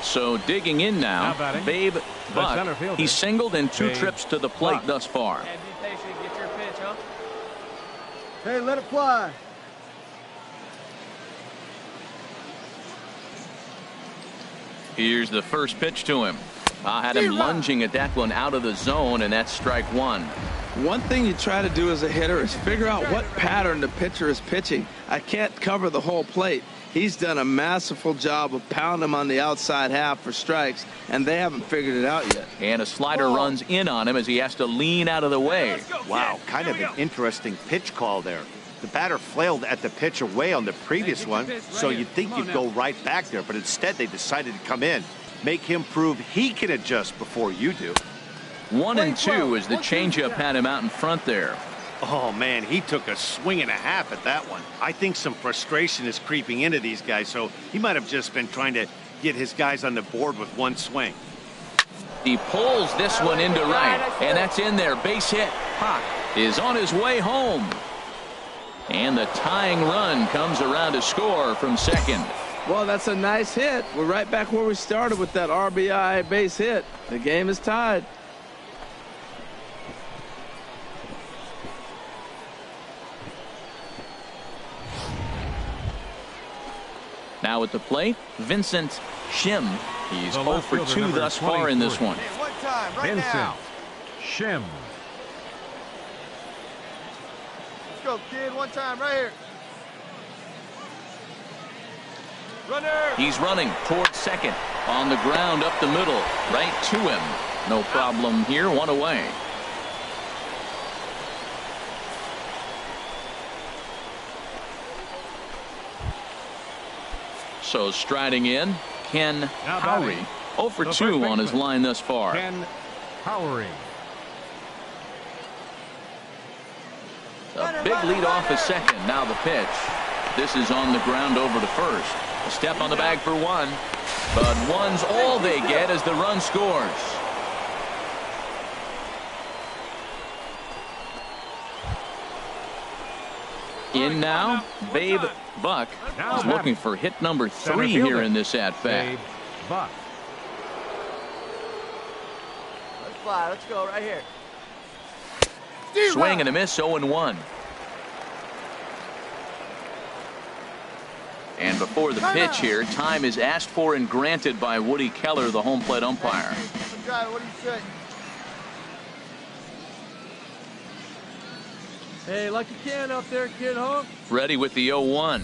So digging in now, Babe Buck. He's singled in 2 trips to the plate thus far. Be patient, get your pitch, huh? Hey, let it fly. Here's the first pitch to him. I had him lunging at that one out of the zone, and that's strike 1. One thing you try to do as a hitter is figure out what pattern the pitcher is pitching. I can't cover the whole plate. He's done a masterful job of pounding him on the outside half for strikes, and they haven't figured it out yet. And a slider runs in on him as he has to lean out of the way. Wow, kind of an interesting pitch call there. The batter flailed at the pitch away on the previous one, so you'd think you'd go right back there, but instead they decided to come in. Make him prove he can adjust before you do. 1-2 as the changeup had him out in front there. Oh, man, he took a swing and a half at that one. I think some frustration is creeping into these guys, so he might have just been trying to get his guys on the board with one swing. He pulls this one into right, and that's in there. Base hit. Pop is on his way home. And the tying run comes around to score from second. Well, that's a nice hit. We're right back where we started with that RBI base hit. The game is tied. Now at the plate, Vincent Shim. He's The 0 for left 2 fielder, thus number far in this 23. one. Hey, one time, right Vincent now. Shim. Let's go, kid. One time, right here. Runner. He's running towards second. On the ground up the middle. Right to him. No problem here. One away. So striding in, Ken Now Howry. batting, 0 for the 2 first on his baseman, line thus far. Ken Howry. A big lead off is second. Now the pitch. This is on the ground over to first. A step on the bag for one. But one's all they get as the run scores. In now, Babe Buck is looking for hit number 3 here in this at-bat. Babe Buck. Let's fly. Let's go right here. Swing and a miss, 0-1. And before the pitch here, time is asked for and granted by Woody Keller, the home plate umpire. Driver, what do you say? Hey, like you can up there, kid, huh? Ready with the 0-1.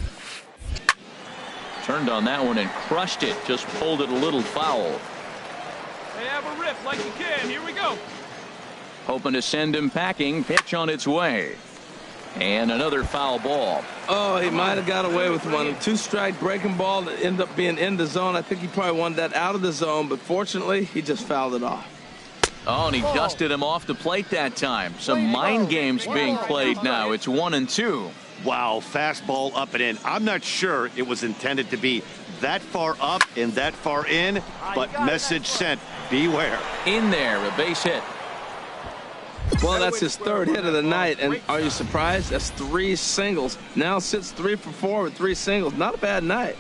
Turned on that one and crushed it. Just pulled it a little foul. Hey, have a rip like you can. Here we go. Hoping to send him packing. Pitch on its way. And another foul ball. Oh, he might have got away with one. 2-strike breaking ball that ended up being in the zone. I think he probably wanted that out of the zone, but fortunately, he just fouled it off. Oh, and he dusted him off the plate that time. Some mind games being played now. It's 1-2. Wow, fastball up and in. I'm not sure it was intended to be that far up and that far in, but message sent, beware. In there, a base hit. Well, that's his 3rd hit of the night, and are you surprised? That's 3 singles. Now sits 3 for 4 with 3 singles. Not a bad night.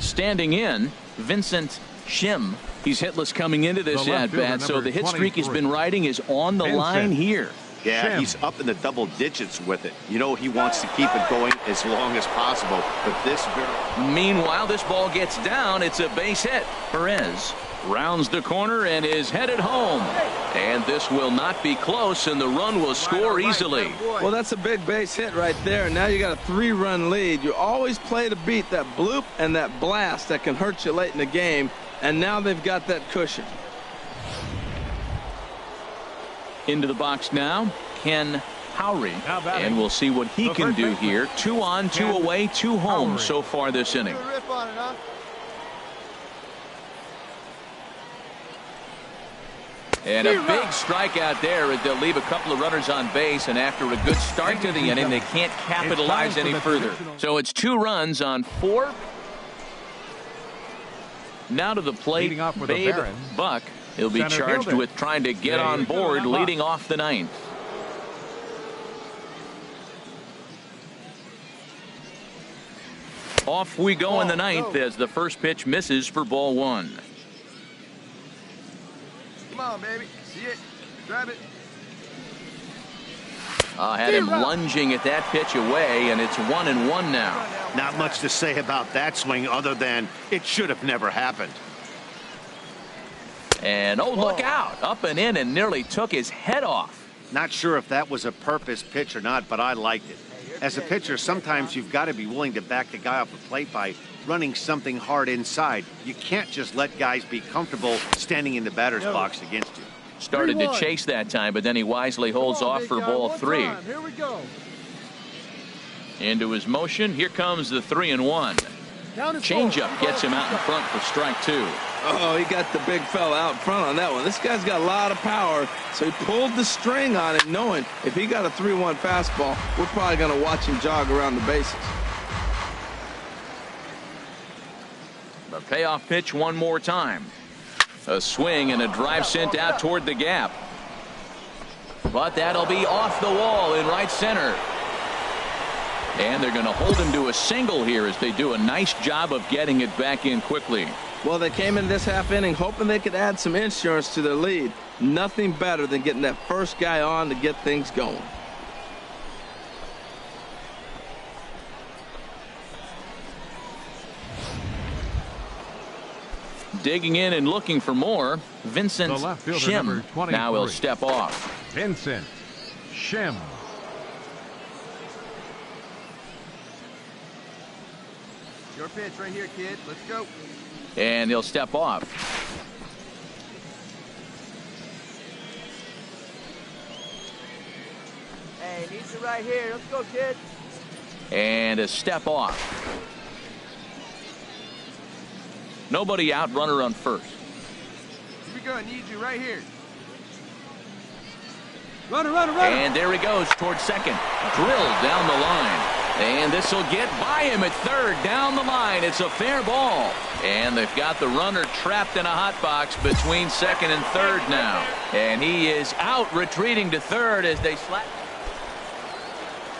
Standing in, Vincent Shim. He's hitless coming into this at-bat, so the hit streak he's been riding is on the line here. Yeah, he's up in the double digits with it. You know, he wants to keep it going as long as possible, but this Meanwhile, this ball gets down. It's a base hit. Perez rounds the corner and is headed home. And this will not be close, and the run will score easily. Well, that's a big base hit right there. Now you got a 3-run lead. You always play to beat that bloop and that blast that can hurt you late in the game, and now they've got that cushion. Into the box now, Ken Howry, and we'll see what he can do here. 2 on, 2 away, 2 home so far this inning. And a big strikeout there as they'll leave a couple of runners on base, and after a good start to the inning, they can't capitalize any further. So it's 2 runs on 4. Now to the plate, Babe Buck. He'll be charged with trying to get on board, leading off the 9th. Off we go in the 9th as the first pitch misses for ball 1. Come on, baby. See it. Grab it. Had him lunging at that pitch away, and it's 1-1 now. Not much to say about that swing other than it should have never happened. And oh, look out, up and in, and nearly took his head off. Not sure if that was a purpose pitch or not, but I liked it. As a pitcher, sometimes you've got to be willing to back the guy off the plate by running something hard inside. You can't just let guys be comfortable standing in the batter's box against you. Started to chase that time, but then he wisely holds off for ball 3. Here we go. Into his motion, here comes the 3-1. Changeup gets him out in front for strike 2. Oh, he got the big fella out front on that one. This guy's got a lot of power, so he pulled the string on it, knowing if he got a 3-1 fastball, we're probably going to watch him jog around the bases. The payoff pitch one more time. A swing and a drive sent out toward the gap. But that'll be off the wall in right center. And they're going to hold him to a single here as they do a nice job of getting it back in quickly. Well, they came in this half inning hoping they could add some insurance to their lead. Nothing better than getting that first guy on to get things going. Digging in and looking for more, Vincent Shim. Now he'll step off. Vincent Shim. Your pitch right here, kid. Let's go. And he'll step off. Hey, needs you right here. Let's go, kid. And a step off. Nobody out, runner on first. Here we go. I need you right here. Runner, runner, runner. And there he goes towards second. Drilled down the line. And this will get by him at third. Down the line. It's a fair ball. And they've got the runner trapped in a hot box between second and third now. And he is out, retreating to third as they slap.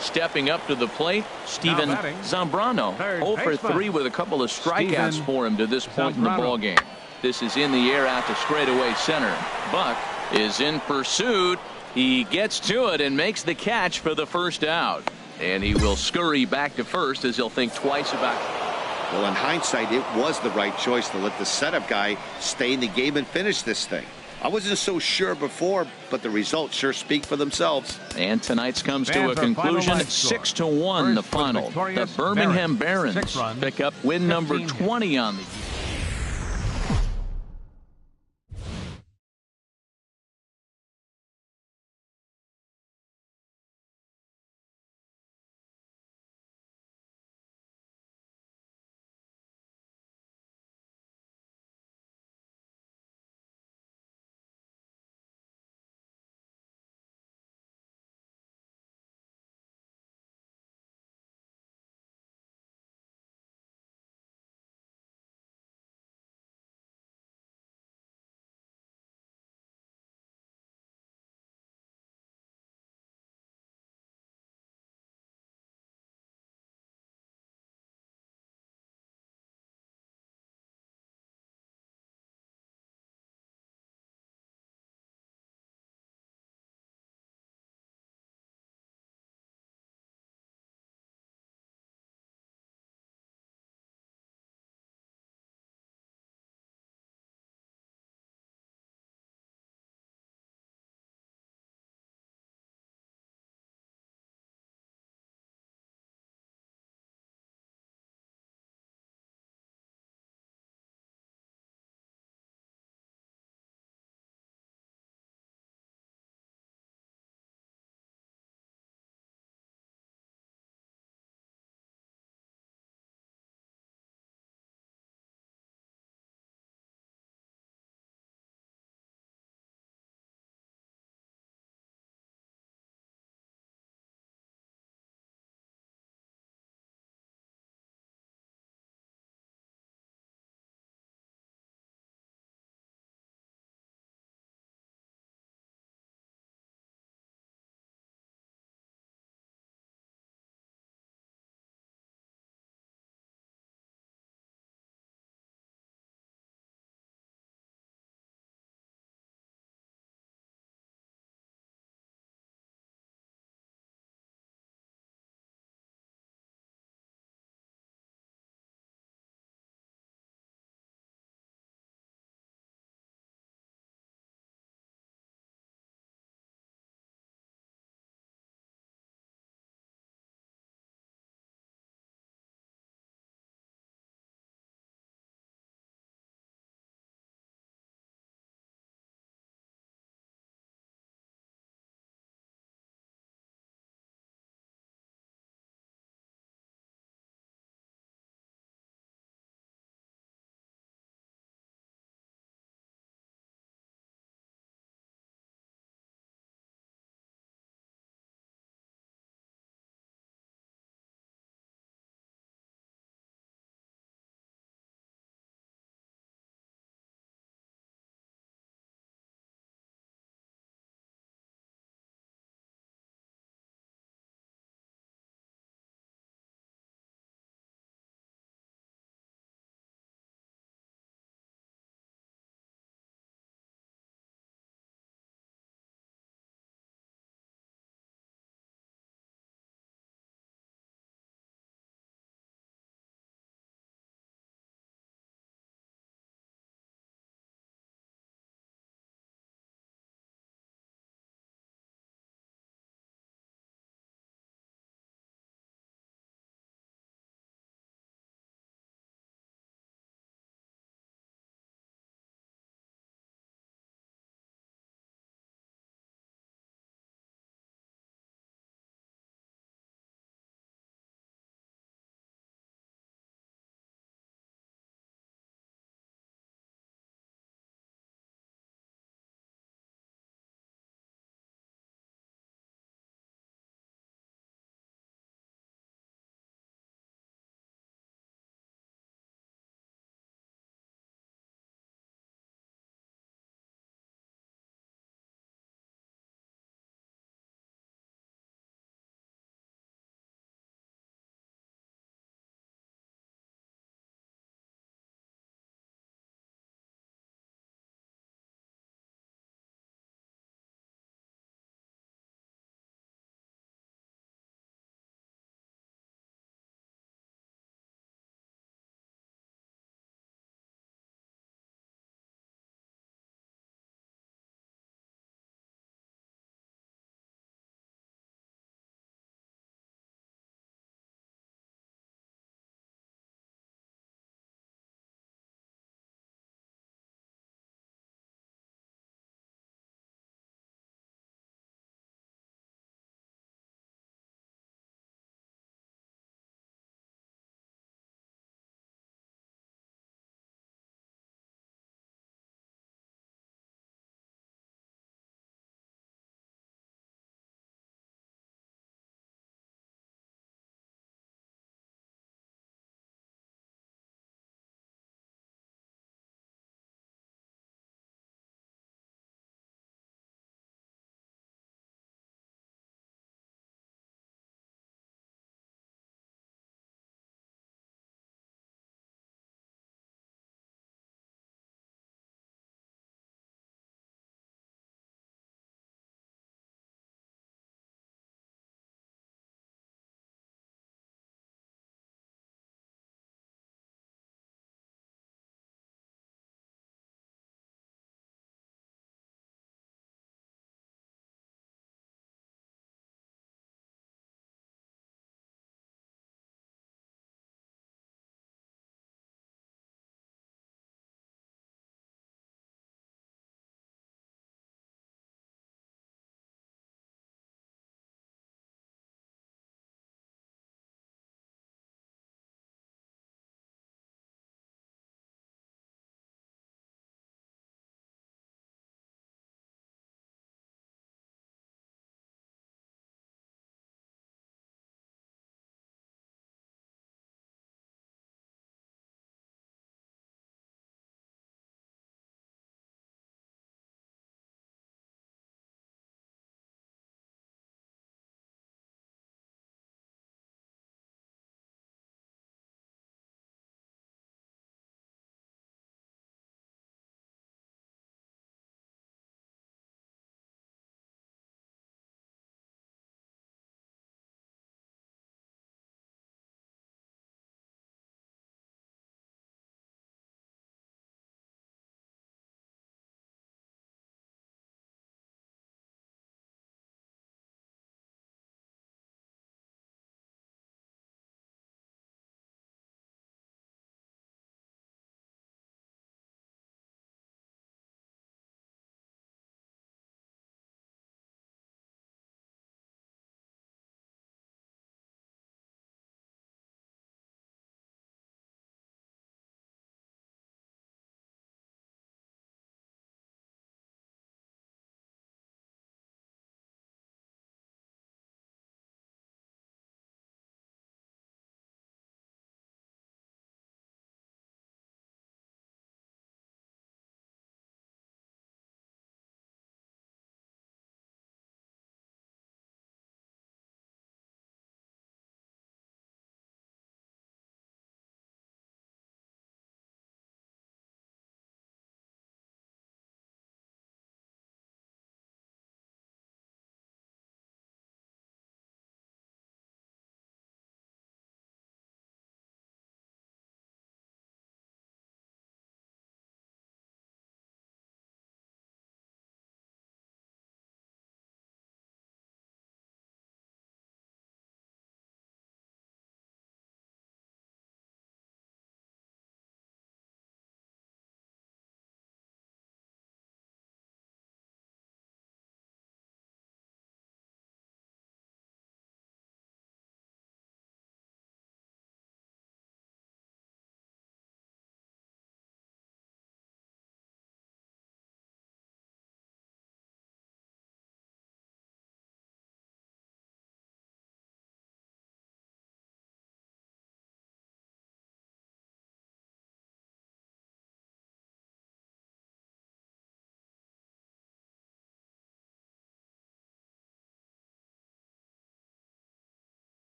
Stepping up to the plate, Steven Zambrano. 0 for 3 with a couple of strikeouts for him to this point in the ballgame. This is in the air out to straightaway center. Buck is in pursuit. He gets to it and makes the catch for the first out. And he will scurry back to first as he'll think twice about it. Well, in hindsight, it was the right choice to let the setup guy stay in the game and finish this thing. I wasn't so sure before, but the results sure speak for themselves. And tonight's comes to a conclusion. 6-1 the final. The Birmingham Barons pick up win number 20 on the year.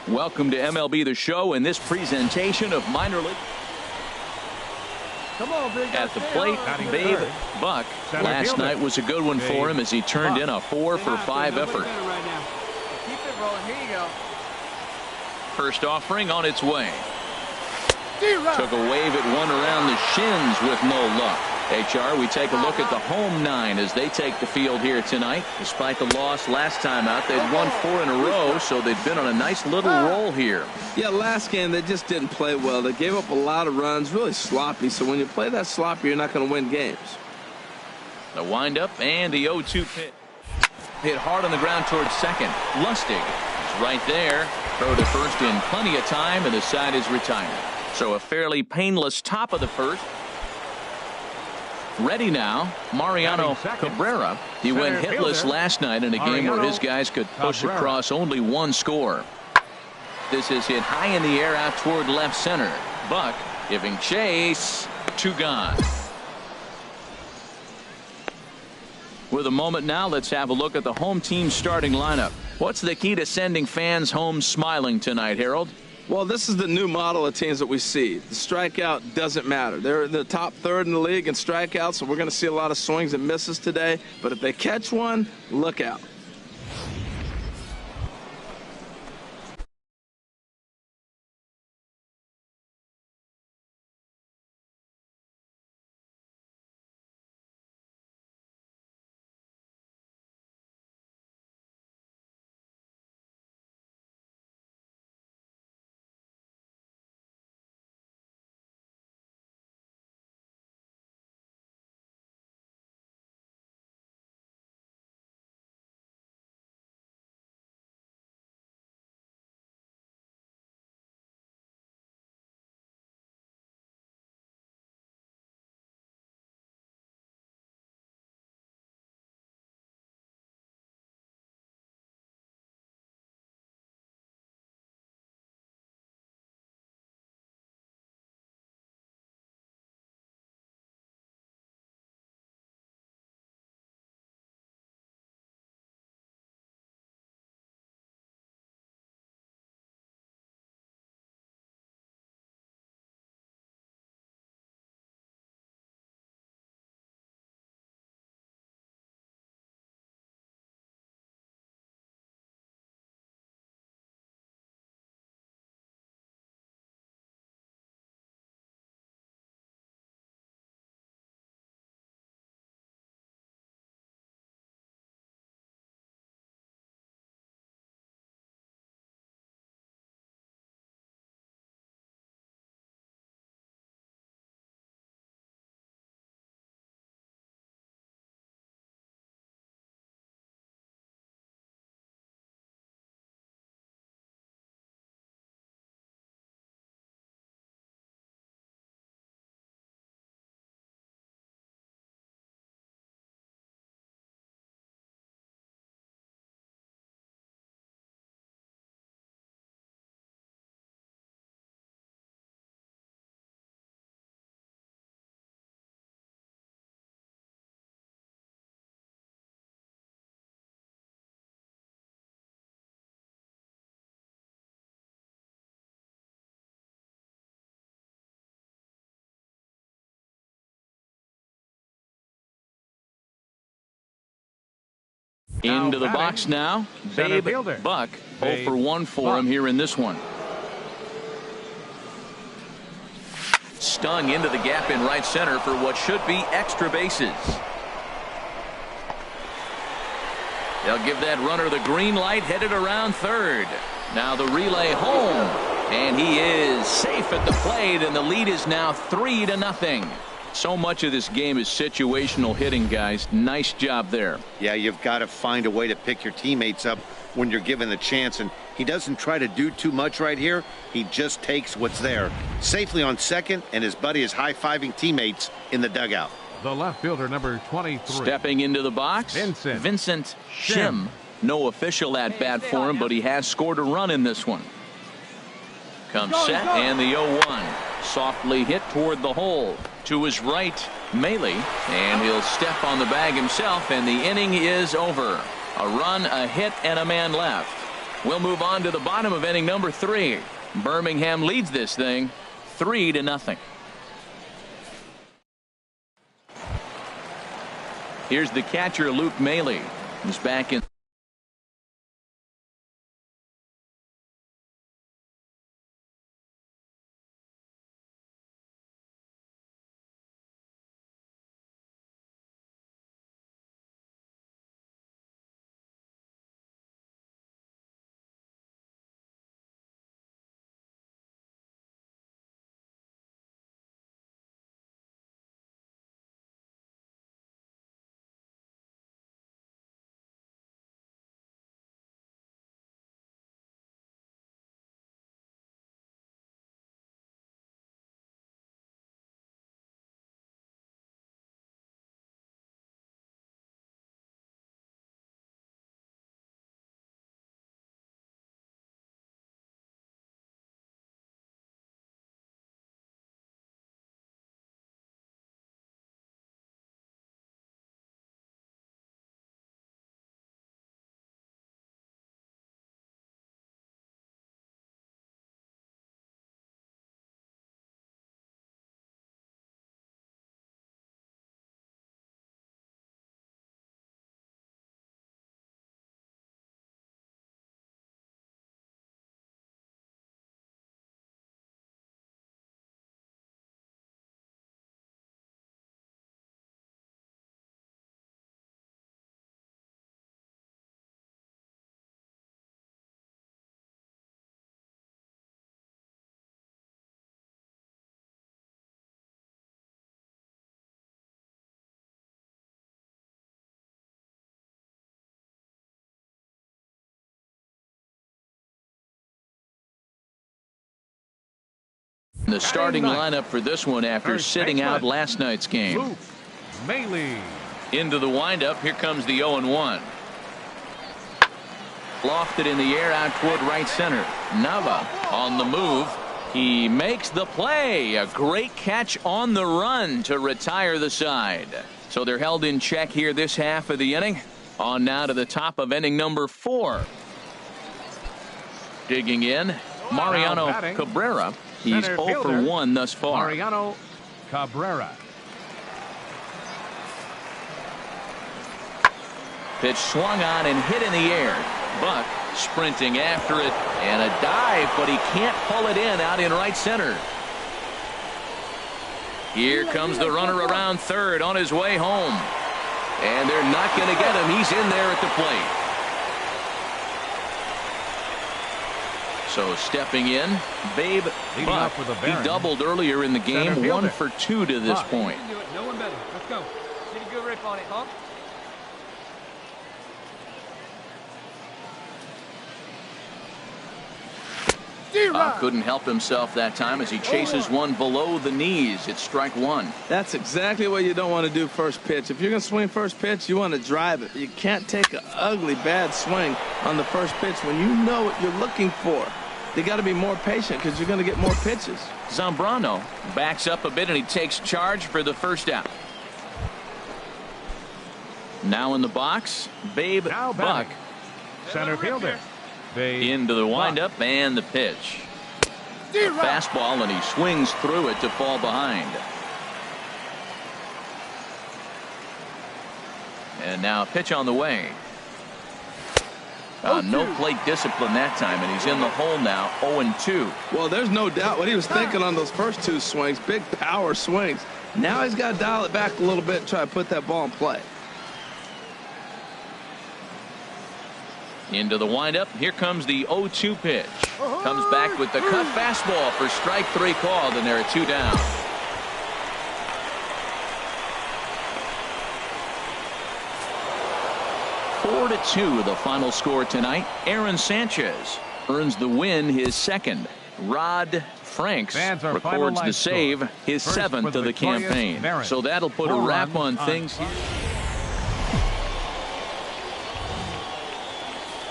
Welcome to MLB The Show and this presentation of minor league. Come on, big guy. At the plate, Babe Buck. Last night was a good one for him as he turned in a 4-for-5 effort. Keep it rolling. Here you go. First offering on its way. Took a wave at one around the shins with no luck. HR, we take a look at the home 9 as they take the field here tonight. Despite the loss last time out, they'd won 4 in a row, so they've been on a nice little roll here. Yeah, last game they just didn't play well. They gave up a lot of runs, really sloppy. So when you play that sloppy, you're not going to win games. The windup and the 0-2 pitch. Hit hard on the ground towards second. Lustig is right there. Throw to first in plenty of time, and the side is retired. So a fairly painless top of the first. Ready now, Mariano Cabrera. He went hitless last night in a game where his guys could push across only one score. This is hit high in the air out toward left center. Buck giving chase. 2 gone. With a moment now, let's have a look at the home team starting lineup. What's the key to sending fans home smiling tonight, Harold? Well, this is the new model of teams that we see. The strikeout doesn't matter. They're the top 3rd in the league in strikeouts, so we're going to see a lot of swings and misses today. But if they catch one, look out. Into the box now, Babe Buck. 0 for 1 for him here in this one. Stung into the gap in right center for what should be extra bases. They'll give that runner the green light, headed around third. Now the relay home, and he is safe at the plate, and the lead is now 3-0. So much of this game is situational hitting, guys. Nice job there. Yeah, you've got to find a way to pick your teammates up when you're given the chance, and he doesn't try to do too much right here. He just takes what's there. Safely on second, and his buddy is high-fiving teammates in the dugout. The left fielder, number 23. Stepping into the box, Vincent Shim. No official at-bat for him, but he has scored a run in this one. Comes set, and the 0-1. Softly hit toward the hole. To his right, Maley, and he'll step on the bag himself, and the inning is over. A run, a hit, and a man left. We'll move on to the bottom of inning number 3. Birmingham leads this thing 3-0. Here's the catcher, Luke Maley, who's back in. The starting lineup for this one after sitting out last night's game. Luke Maley. Into the windup. Here comes the 0-1. Lofted in the air out toward right center. Nava on the move. He makes the play. A great catch on the run to retire the side. So they're held in check here this half of the inning. On now to the top of inning number 4. Digging in, Mariano Cabrera. He's 0 for 1 thus far. Mariano Cabrera. Pitch swung on and hit in the air. Buck sprinting after it, and a dive, but he can't pull it in out in right center. Here comes the runner around third on his way home. And they're not going to get him. He's in there at the plate. So stepping in, Babe Buck. He doubled earlier in the game, 1 for 2 to this point. No one better. Let's go. Get a good rip on it, huh? Couldn't help himself that time as he chases one below the knees. It's strike 1. That's exactly what you don't want to do first pitch. If you're going to swing first pitch, you want to drive it. You can't take an ugly, bad swing on the first pitch when you know what you're looking for. You got to be more patient because you're going to get more pitches. Zambrano backs up a bit and he takes charge for the first out. Now in the box, Babe Buck. Center fielder. Into the windup and the pitch. A fastball, and he swings through it to fall behind. And now a pitch on the way. No plate discipline that time, and he's in the hole now, 0-2. Well, there's no doubt what he was thinking on those first 2 swings, big power swings. Now he's got to dial it back a little bit and try to put that ball in play. Into the windup. Here comes the 0-2 pitch. Comes back with the cut fastball for strike 3 called, and there are 2 down. Four to 2 the final score tonight. Aaron Sanchez earns the win, his 2nd. Rod Franks records the save, his 7th of the campaign. So that'll put a wrap on things here.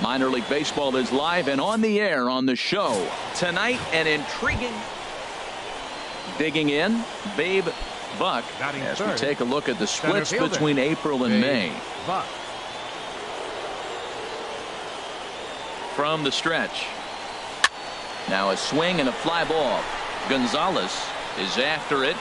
Minor League Baseball is live and on the air on the show. Tonight, an intriguing digging in, Babe Buck, as we take a look at the splits between April and May. from the stretch. Now a swing and a fly ball. Gonzalez is after it.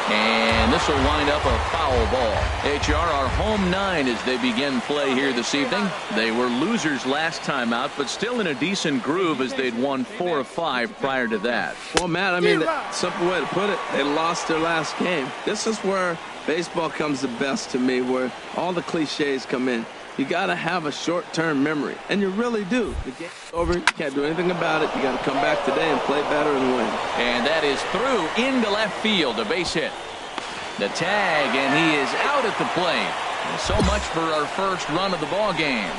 And this will wind up a foul ball. HR are home 9 as they begin play here this evening. They were losers last time out, but still in a decent groove as they'd won 4 of 5 prior to that. Well, Matt, I mean, simple way to put it, they lost their last game. This is where baseball comes the best to me, where all the cliches come in. You got to have a short-term memory, and you really do. The game's over. You can't do anything about it. You got to come back today and play better and win. And that is through into left field, a base hit. The tag, and he is out at the plate. So much for our first run of the ball game.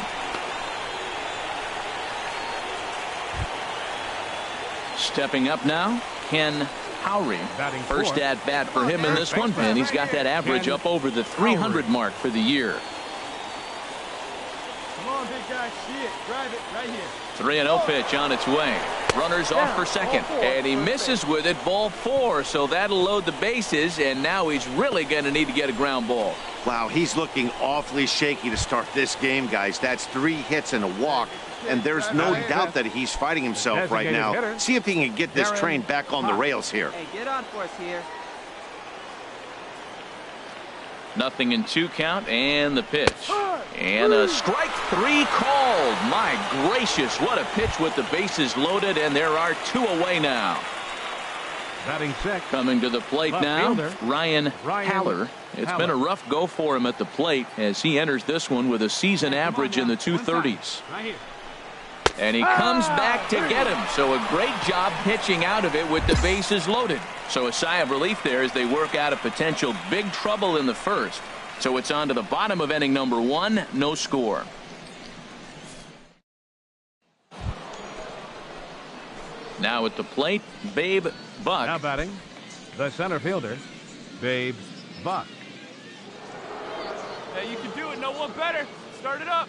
Stepping up now, Ken Howry. First at bat for him in this one, and he's got that average up over the 300 mark for the year. Come on, big guy, see it. Drive it right here. 3-0 pitch on its way. Runners off for second, and he misses with it. Ball 4, so that'll load the bases, and now he's really going to need to get a ground ball. Wow, he's looking awfully shaky to start this game, guys. That's 3 hits and a walk, and there's no doubt that he's fighting himself right now. See if he can get this train back on the rails here. Hey, get on for us here. Nothing in 2 count, and the pitch. And a strike 3 called. My gracious, what a pitch with the bases loaded, and there are 2 away now. Batting sixth. Coming to the plate now, fielder, Ryan Haller. It's been a rough go for him at the plate as he enters this one with a season average in the 230s. Right here. And he comes back to get him. So a great job pitching out of it with the bases loaded. So a sigh of relief there as they work out a potential big trouble in the first. So it's on to the bottom of inning number 1. No score. Now at the plate, Babe Buck. Now batting, the center fielder, Babe Buck. Hey, you can do it. No one better. Start it up.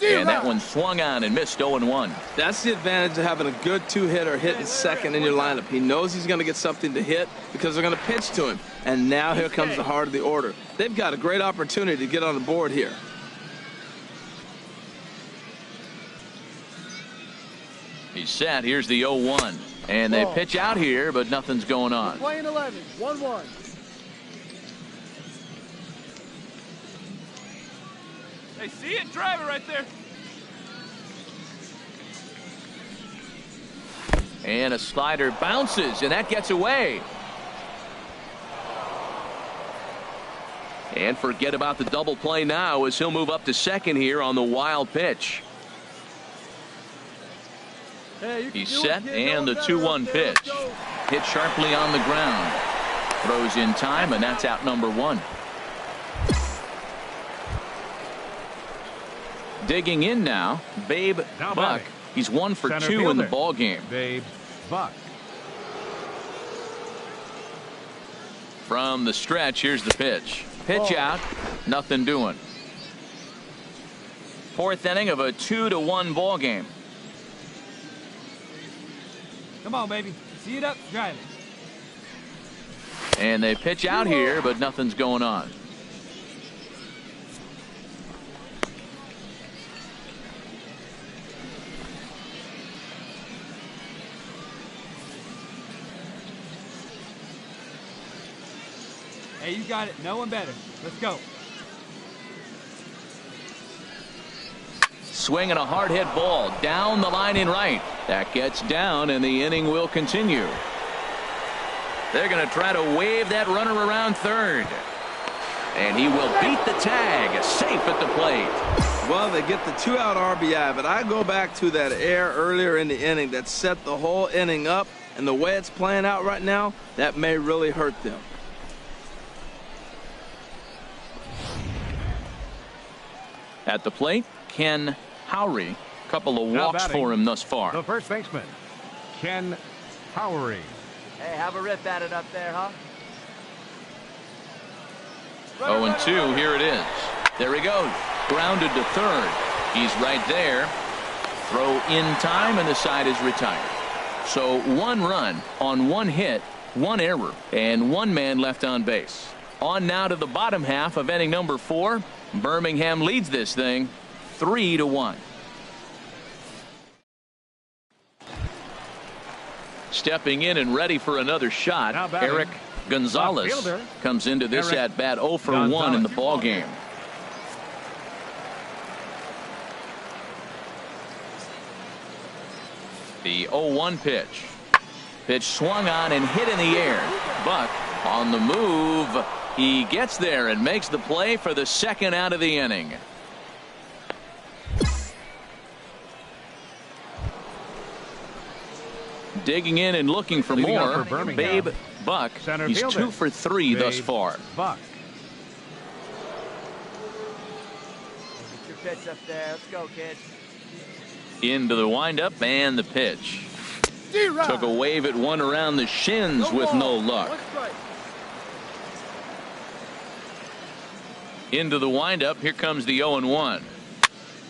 And that one swung on and missed 0-1. That's the advantage of having a good 2-hitter hitting second in your lineup. He knows he's going to get something to hit because they're going to pitch to him. And now here comes the heart of the order. They've got a great opportunity to get on the board here. He's set. Here's the 0-1. And they pitch out here, but nothing's going on. Playing 11, 1-1. Hey, see it? Drive it right there. And a slider bounces, and that gets away. And forget about the double play now as he'll move up to second here on the wild pitch. Hey, He's set, and the 2-1 pitch. Hit sharply on the ground. Throws in time, and that's out number 1. Digging in now, Babe Buck. He's 1 for 2 in the ball game. Babe Buck. From the stretch, here's the pitch. Pitch out, nothing doing. 4th inning of a 2-1 ball game. Come on, baby. See it up, drive it. And they pitch out here, but nothing's going on. Hey, you got it. No one better. Let's go. Swinging a hard hit ball down the line in right. That gets down, and the inning will continue. They're going to try to wave that runner around third. And he will beat the tag, safe at the plate. Well, they get the 2-out RBI, but I go back to that error earlier in the inning that set the whole inning up, and the way it's playing out right now, that may really hurt them. At the plate, Ken Howry. Couple of walks for him thus far. The first baseman, Ken Howry. Hey, have a rip at it up there, huh? 0-2, here it is. There he goes. Grounded to third. He's right there. Throw in time, and the side is retired. So 1 run on 1 hit, 1 error, and 1 man left on base. On now to the bottom half of inning number 4. Birmingham leads this thing 3-1. Stepping in and ready for another shot, Eric Gonzalez comes into this at bat 0 for 1 in the ball game. The 0-1 pitch. Pitch swung on and hit in the air. Buck on the move. He gets there and makes the play for the second out of the inning. Digging in and looking for more. Babe Buck. He's 2 for 3 thus far. Buck. Get your pitch up there. Let's go, kid. Into the windup and the pitch. Took a wave at one around the shins with no luck. Into the windup. Here comes the 0-1.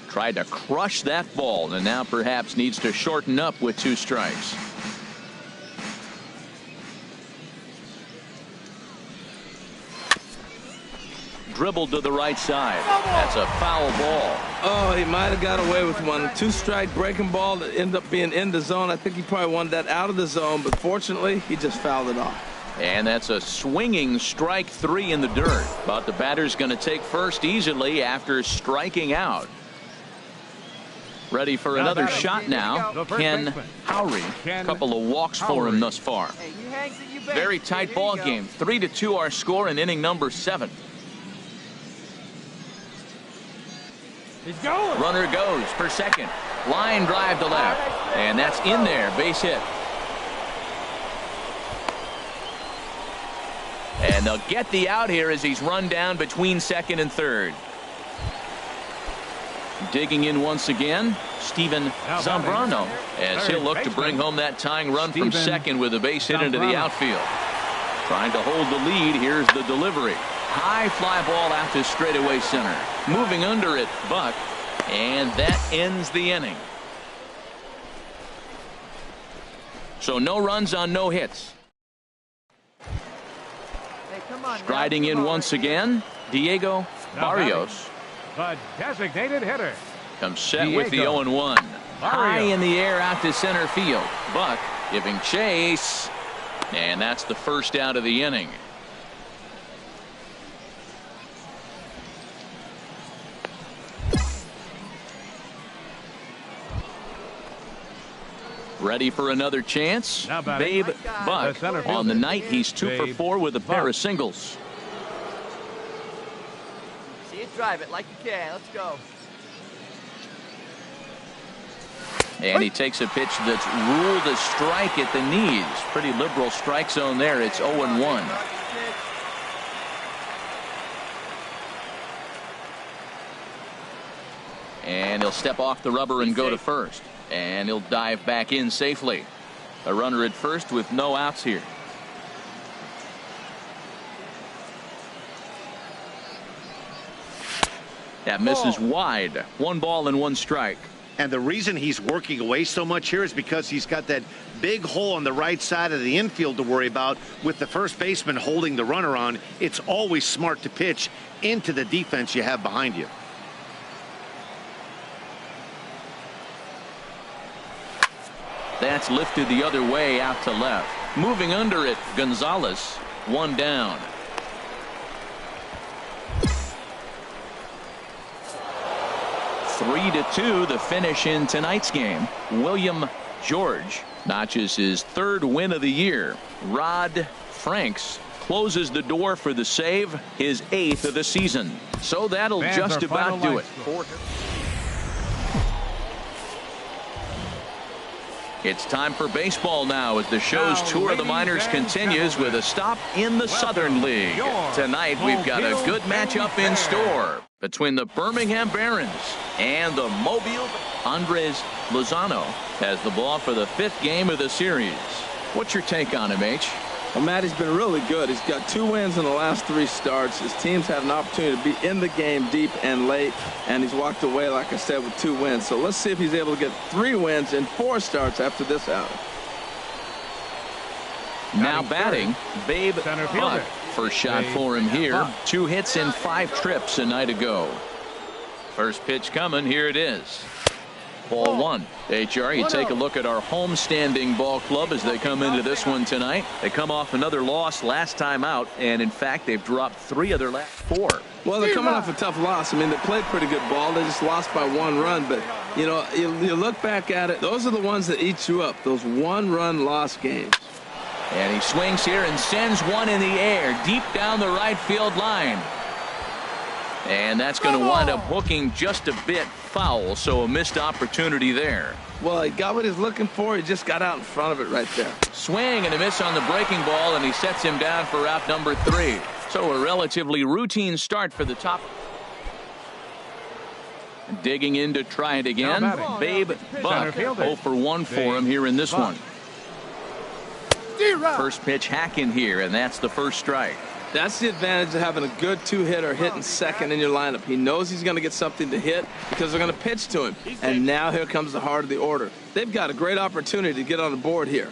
Tried to crush that ball and now perhaps needs to shorten up with 2 strikes. Dribbled to the right side. That's a foul ball. Oh, he might have got away with one. 2-strike breaking ball that ended up being in the zone. I think he probably wanted that out of the zone, but fortunately, he just fouled it off. And that's a swinging strike 3 in the dirt. But the batter's going to take first easily after striking out. Ready for another shot now. Ken Howry. A couple of walks for him thus far. Very tight ball game. 3-2 our score in inning number 7. He's going. Runner goes for second. Line drive to left. And that's in there. Base hit. And they'll get the out here as he's run down between second and third. Digging in once again, Steven Zambrano, as he'll look to bring home that tying run from second with a base hit into the outfield. Trying to hold the lead. Here's the delivery. High fly ball out to straightaway center. Moving under it, Buck, and that ends the inning. So no runs on no hits. Striding in once again, Diego Barrios. The designated hitter. Comes set with the 0-1. High in the air out to center field. Buck giving chase. And that's the first out of the inning. Ready for another chance. Babe Buck. On the night, he's 2 for 4 with a pair of singles. See it, drive it like you can. Let's go. And he takes a pitch that's ruled a strike at the knees. Pretty liberal strike zone there. It's 0-1. And he'll step off the rubber and go to first. And he'll dive back in safely. A runner at first with no outs here. That misses wide. 1 ball and 1 strike. And the reason he's working away so much here is because he's got that big hole on the right side of the infield to worry about with the first baseman holding the runner on. It's always smart to pitch into the defense you have behind you. That's lifted the other way out to left. Moving under it, Gonzalez. 1 down. Three to 2 the finish in tonight's game. William George notches his 3rd win of the year. Rod Franks closes the door for the save, his 8th of the season. So that'll just about do it. It's time for baseball now as the show's tour of the minors continues with a stop in the Southern League. Tonight we've got a good matchup in store between the Birmingham Barons and the Mobile. Andres Lozano has the ball for the 5th game of the series. What's your take on him, H? Well, Matt, he's been really good. He's got 2 wins in the last 3 starts. His team's had an opportunity to be in the game deep and late, and he's walked away, like I said, with 2 wins. So let's see if he's able to get 3 wins in 4 starts after this outing. Now batting, Babe Buck First shot for him here. 2 hits and 5 trips a night ago. First pitch coming. Here it is. Ball 1. HR, you take a look at our home-standing ball club as they come into this one tonight. They come off another loss last time out, and in fact, they've dropped 3 of their last 4. Well, they're coming off a tough loss. I mean, they played pretty good ball. They just lost by 1 run. But, you know, you look back at it, those are the ones that eat you up, those 1-run loss games. And he swings here and sends one in the air deep down the right field line. And that's going to wind up hooking just a bit foul, so a missed opportunity there. Well, he got what he's looking for. He just got out in front of it right there. Swing and a miss on the breaking ball, and he sets him down for out number 3. So a relatively routine start for the top. Digging in to try it again. Babe Buck. 0 for 1 for him here in this one. First pitch hacking here, and that's the first strike. That's the advantage of having a good 2-hitter hitting second in your lineup. He knows he's going to get something to hit because they're going to pitch to him. And now here comes the heart of the order. They've got a great opportunity to get on the board here.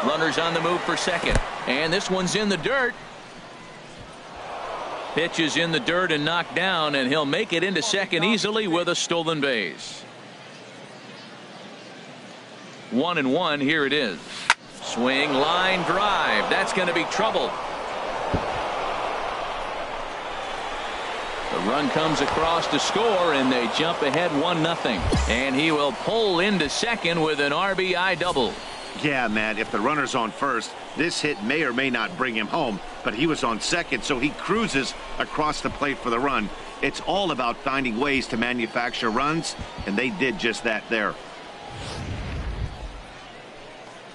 Runners on the move for second. And this one's in the dirt. Pitch is in the dirt and knocked down, and he'll make it into second easily with a stolen base. 1-1. Here it is. Swing, line drive. That's going to be trouble. The run comes across to score, and they jump ahead 1-0. And he will pull into second with an RBI double. Yeah, man, if the runner's on first, this hit may or may not bring him home, but he was on second, so he cruises across the plate for the run. It's all about finding ways to manufacture runs, and they did just that there.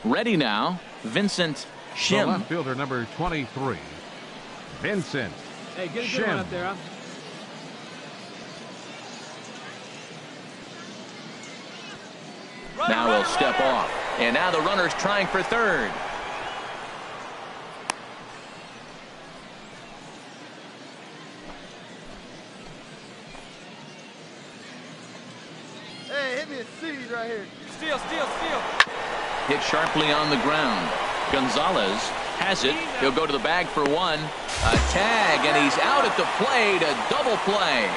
Ready now, Vincent Shim. The left fielder, number 23, Vincent. Hey, get a good one up there, huh? Now he'll step off. And now the runner's trying for third. Hey, hit me a seed right here. Steal. Hit sharply on the ground. Gonzalez has it. He'll go to the bag for 1. A tag, and he's out at the plate. A double play.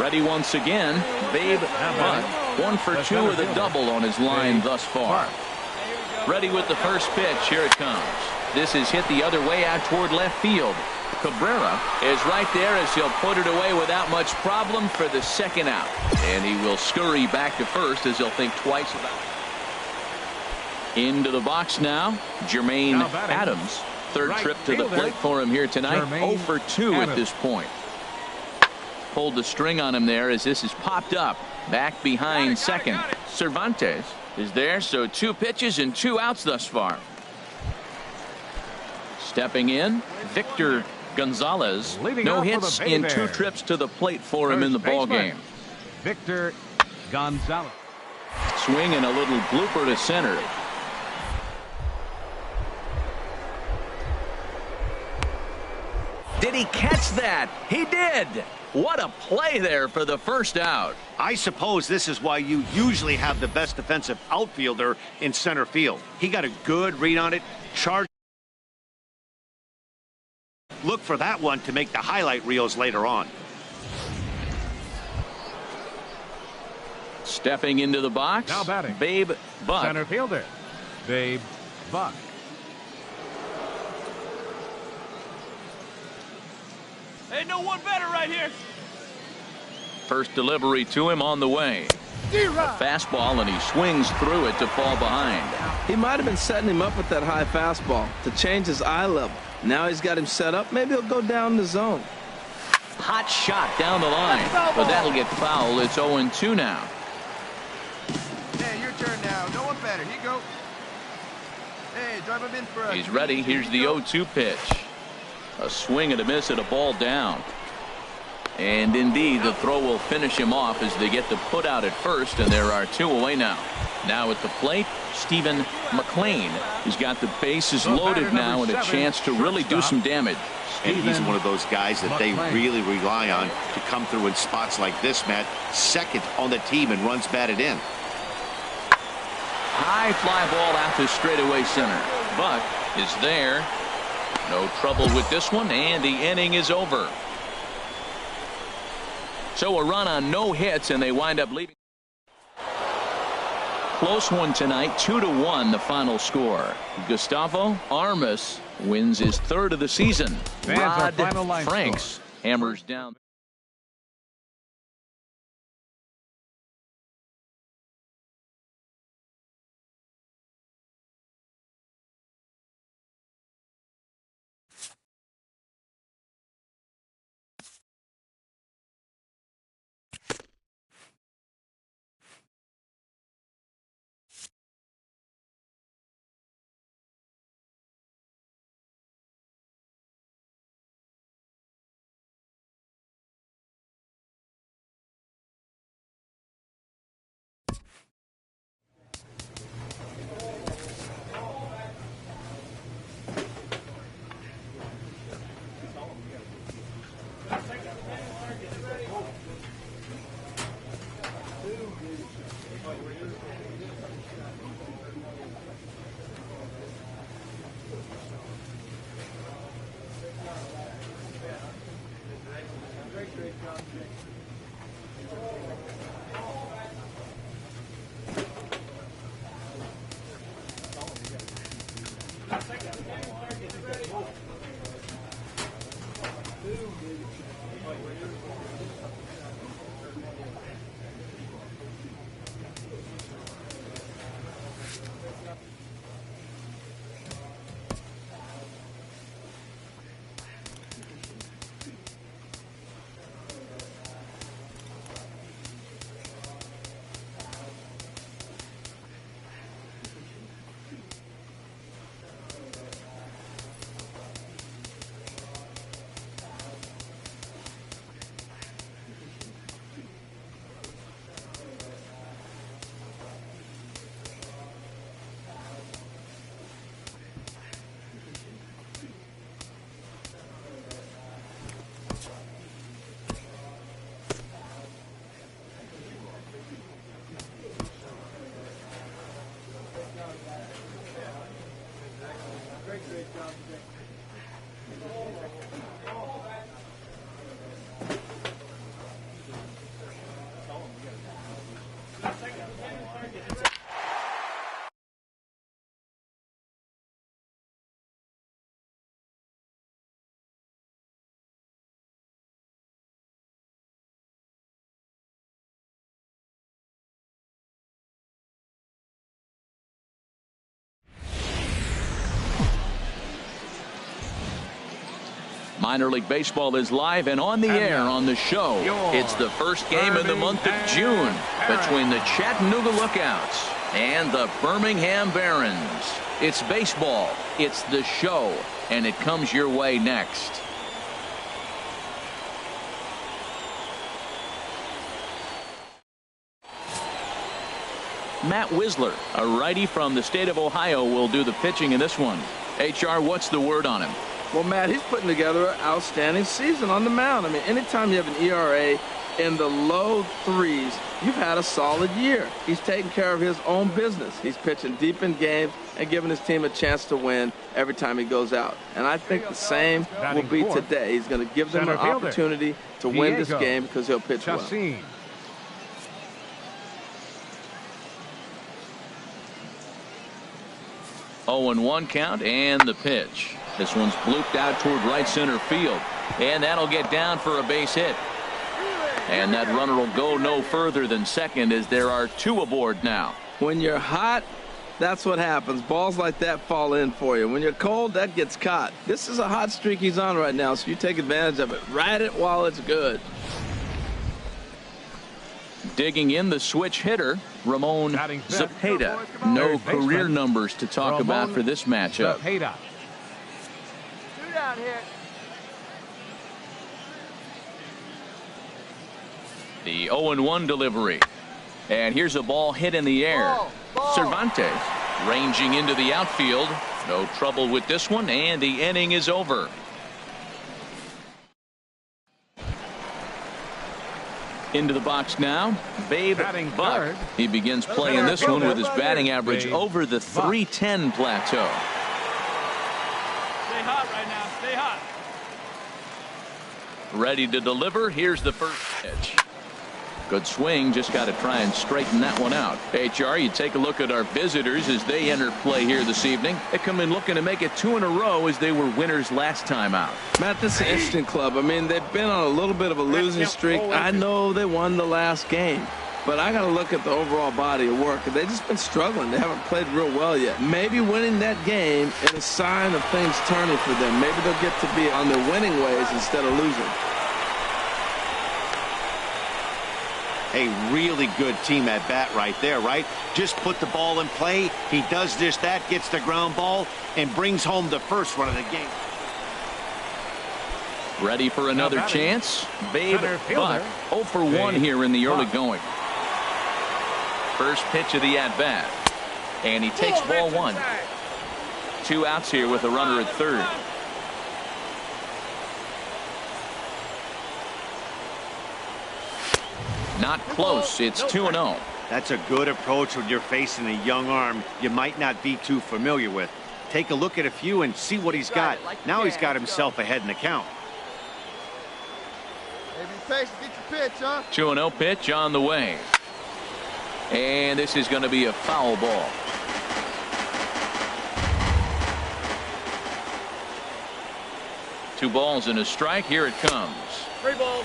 Ready once again. Babe Buck. 1 for 2 with a double on his line thus far. Ready with the first pitch. Here it comes. This is hit the other way out toward left field. Cabrera is right there as he'll put it away without much problem for the second out. And he will scurry back to first as he'll think twice about it. Into the box now, Jermaine Adams. Third trip to the plate for him here tonight. 0 for 2 at this point. Pulled the string on him there as this is popped up. Back behind second. Cervantes is there, so 2 pitches and 2 outs thus far. Stepping in, Victor Gonzalez. No hits in 2 trips to the plate for him in the ball game. Victor Gonzalez. Swing and a little blooper to center. Did he catch that? He did. What a play there for the first out. I suppose this is why you usually have the best defensive outfielder in center field. He got a good read on it, charged. Look for that one to make the highlight reels later on. Stepping into the box, Now batting, Babe Buck. Center fielder, Babe Buck. Ain't no one better right here. First delivery to him on the way. A fastball, and he swings through it to fall behind. He might have been setting him up with that high fastball to change his eye level. Now he's got him set up. Maybe he'll go down the zone. Hot shot down the line, but that'll get foul. It's 0-2 now. Hey, your turn now. No one better. Here you go. Hey, drive him in for a... He's ready. Here's the 0-2 pitch. A swing and a miss and a ball down. And indeed, the throw will finish him off as they get the put out at first, and there are 2 away now. Now at the plate, Stephen McLean. He's got the bases loaded now and a chance to really do some damage. And he's one of those guys that they really rely on to come through in spots like this, Matt. Second on the team and runs batted in. high fly ball out to straightaway center. Buck is there. No trouble with this one, and the inning is over. So a run on no hits, and they wind up leaving. Close one tonight, 2-1 the final score. Gustavo Armas wins his third of the season. Rod Franks hammers down. Minor League Baseball is live and on the air on the show. It's the first game in the month of June between the Chattanooga Lookouts and the Birmingham Barons. It's baseball, it's the show, and it comes your way next. Matt Wisler, a righty from the state of Ohio, will do the pitching in this one. HR, what's the word on him? Well, Matt, he's putting together an outstanding season on the mound. I mean, anytime you have an ERA in the low threes, you've had a solid year. He's taking care of his own business. He's pitching deep in games and giving his team a chance to win every time he goes out. And I think the same will be today. He's going to give them an opportunity to win this game because he'll pitch well. 0-1 count and the pitch. This one's blooped out toward right center field, and that'll get down for a base hit. And that runner will go no further than second as there are two aboard now. When you're hot, that's what happens. Balls like that fall in for you. When you're cold, that gets caught. This is a hot streak he's on right now, so you take advantage of it. Ride it while it's good. Digging in the switch hitter, Ramon Zepeda. No career numbers to talk about for this matchup. Down here. The 0-1 delivery. And here's a ball hit in the air. Cervantes ranging into the outfield. No trouble with this one, and the inning is over. Into the box now, Babe Batting Buck. third. He begins playing this one with his batting average over the 310 plateau. Stay hot right now. Stay hot. Ready to deliver. Here's the first pitch. Good swing. Just got to try and straighten that one out. HR, you take a look at our visitors as they enter play here this evening. They come in looking to make it 2 in a row as they were winners last time out. Matt, this is an interesting club. I mean, they've been on a little bit of a losing streak. I know they won the last game, but I got to look at the overall body of work. They've just been struggling. They haven't played real well yet. Maybe winning that game is a sign of things turning for them. Maybe they'll get to be on their winning ways instead of losing. A really good team at bat right there, right? Just put the ball in play. He does just that, gets the ground ball, and brings home the first run of the game. Ready for another chance. Babe Buck 0 for 1 here in the early going. First pitch of the at-bat. And he takes ball 1. 2 outs here with a runner at third. Not close. It's 2-0. That's a good approach when you're facing a young arm you might not be too familiar with. Take a look at a few and see what he's got. Now he's got himself ahead in the count. Hey, be patient. Get your pitch, huh? 2-0 pitch on the way. And this is going to be a foul ball. Two balls and a strike. Here it comes.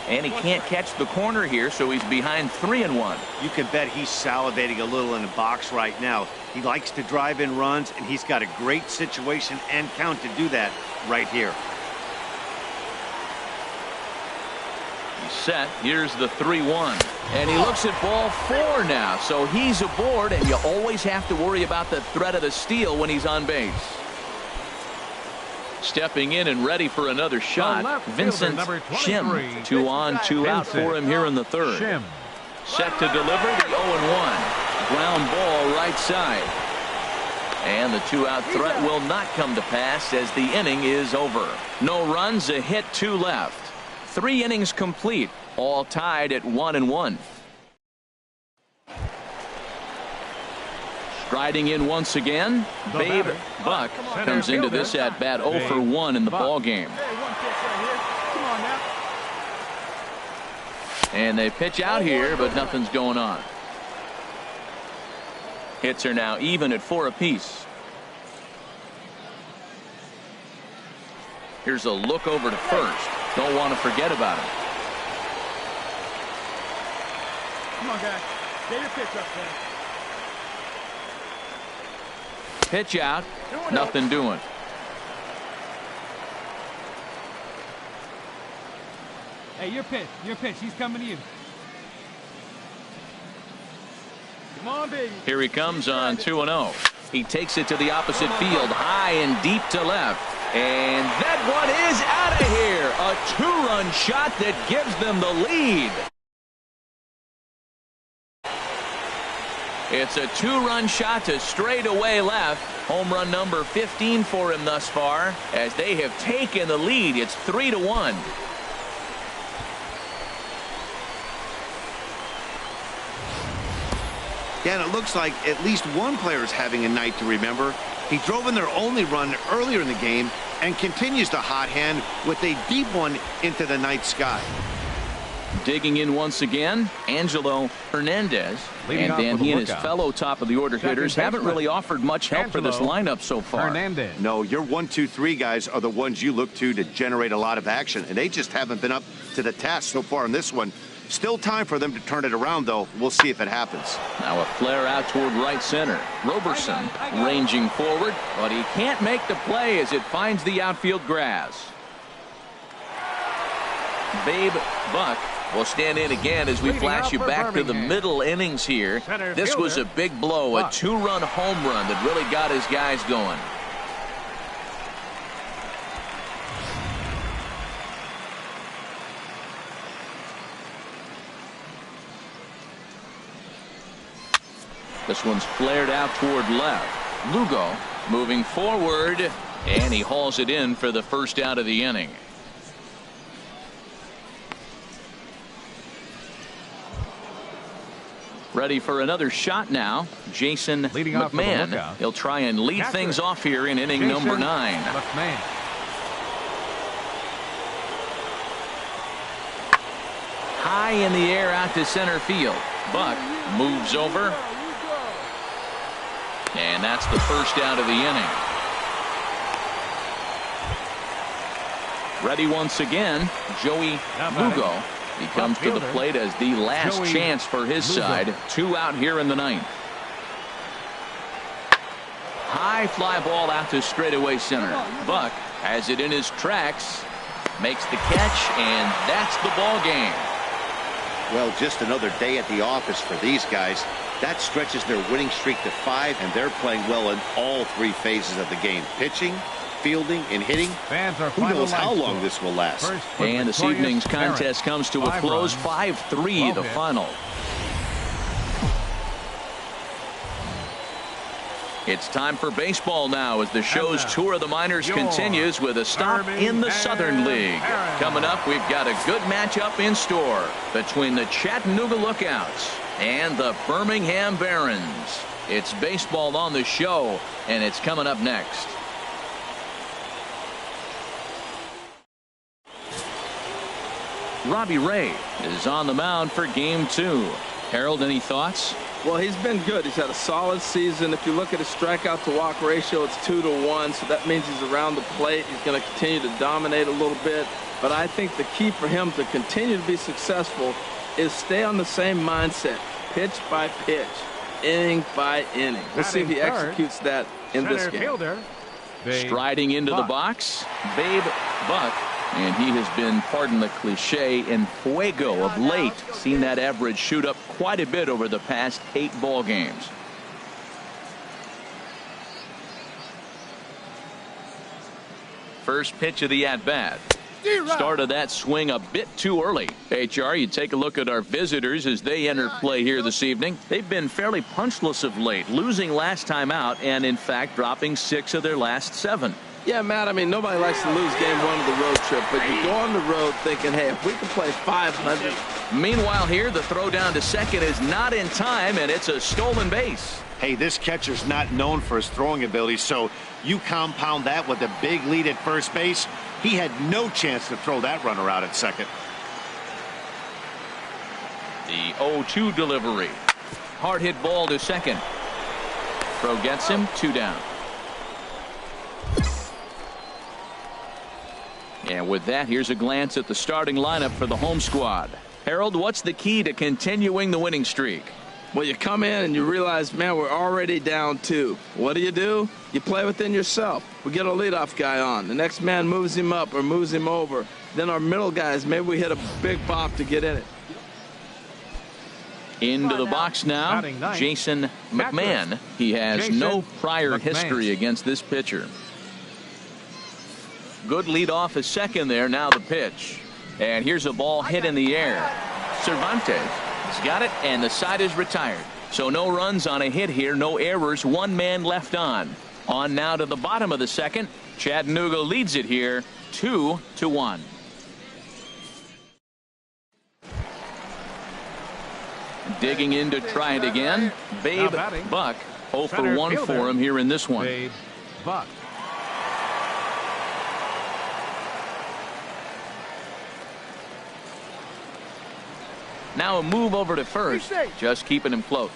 And he can't catch the corner here, so he's behind 3-1. You can bet he's salivating a little in the box right now. He likes to drive in runs, and he's got a great situation and count to do that right here. He's set. Here's the 3-1. And he looks at ball 4 now, so he's aboard, and you always have to worry about the threat of the steal when he's on base. Stepping in and ready for another shot, Vincent Shim. 2 on, 2 out for him here in the third. Set to deliver the 0-1. Ground ball right side. And the 2-out threat will not come to pass as the inning is over. No runs, a hit, 2 left. 3 innings complete, all tied at 1-1. Striding in once again, Babe Buck comes into this at bat 0 for 1 in the ball game. And they pitch out here, but nothing's going on. Hits are now even at 4 apiece. Here's a look over to first. Don't want to forget about him. Come on, guys. Get your pitch up there. Pitch out, nothing doing. Hey, your pitch. He's coming to you. Come on, baby. Here he comes on 2-0. He takes it to the opposite field, high and deep to left. And that one is out of here. A 2-run shot that gives them the lead. It's a 2-run shot to straightaway left. Home run number 15 for him thus far. As they have taken the lead, it's 3-1. Yeah, and it looks like at least one player is having a night to remember. He drove in their only run earlier in the game and continues to hot hand with a deep one into the night sky. Digging in once again, Angelo Hernandez. And Dan, he and his fellow top-of-the-order hitters haven't really offered much help for this lineup so far. No, your 1, 2, 3 guys are the ones you look to generate a lot of action, and they just haven't been up to the task so far in this one. Still time for them to turn it around, though. We'll see if it happens. Now a flare out toward right center. Roberson ranging forward, but he can't make the play as it finds the outfield grass. Babe Buck will stand in again as we flash you back to the middle innings here. This was a big blow, a 2-run home run that really got his guys going. This one's flared out toward left. Lugo moving forward, and he hauls it in for the first out of the inning. Ready for another shot now. Jason McMahon. He'll try and lead things off here in inning number 9. McMahon. High in the air out to center field. Buck moves over. And that's the first out of the inning. Ready once again, Joey Lugo. He comes to the plate as the last chance for his side. 2 out here in the 9th. High fly ball out to straightaway center. Buck has it in his tracks, makes the catch, and that's the ball game. Well, just another day at the office for these guys. That stretches their winning streak to 5, and they're playing well in all 3 phases of the game. Pitching, fielding, and hitting. Who knows how long this will last. And this evening's contest comes to a close. 5-3 the final. It's time for baseball now as the show's tour of the minors continues with a stop in the Southern League. Coming up, we've got a good matchup in store between the Chattanooga Lookouts and the Birmingham Barons. It's baseball on the show, and it's coming up next. Robbie Ray is on the mound for game 2. Harold, any thoughts? Well, he's been good. He's had a solid season. If you look at his strikeout to walk ratio, it's 2-to-1, so that means he's around the plate. He's going to continue to dominate a little bit. But I think the key for him to continue to be successful is stay on the same mindset, pitch by pitch, inning by inning. We'll see if he executes that in this game. Striding into the box, Babe Buck. And he has been, pardon the cliche, in fuego of late. Seen that average shoot up quite a bit over the past 8 ball games. First pitch of the at-bat. Started that swing a bit too early. HR, you take a look at our visitors as they enter play here this evening. They've been fairly punchless of late, losing last time out and, in fact, dropping 6 of their last 7. Yeah, Matt, I mean, nobody likes to lose game 1 of the road trip, but you go on the road thinking, hey, if we can play 500. Meanwhile here, the throw down to second is not in time, and it's a stolen base. Hey, this catcher's not known for his throwing ability, so you compound that with a big lead at first base. He had no chance to throw that runner out at second. The 0-2 delivery. Hard hit ball to second. Throw gets him, 2 down. And with that, here's a glance at the starting lineup for the home squad. Harold, what's the key to continuing the winning streak? Well, you come in and you realize, man, we're already down 2. What do? You play within yourself. We get a leadoff guy on. The next man moves him up or moves him over. Then our middle guys, maybe we hit a big pop to get in it. Into the box now, Jason McMahon. He has no prior history against this pitcher. Good lead off at second there. Now the pitch. And here's a ball hit in the air. Cervantes has got it, and the side is retired. So no runs on a hit here, no errors, 1 man left on. On now to the bottom of the second. Chattanooga leads it here 2-1. Digging in to try it again. Babe Buck, 0 for 1 for him here in this one. Babe Buck. Now a move over to first, just keeping him close.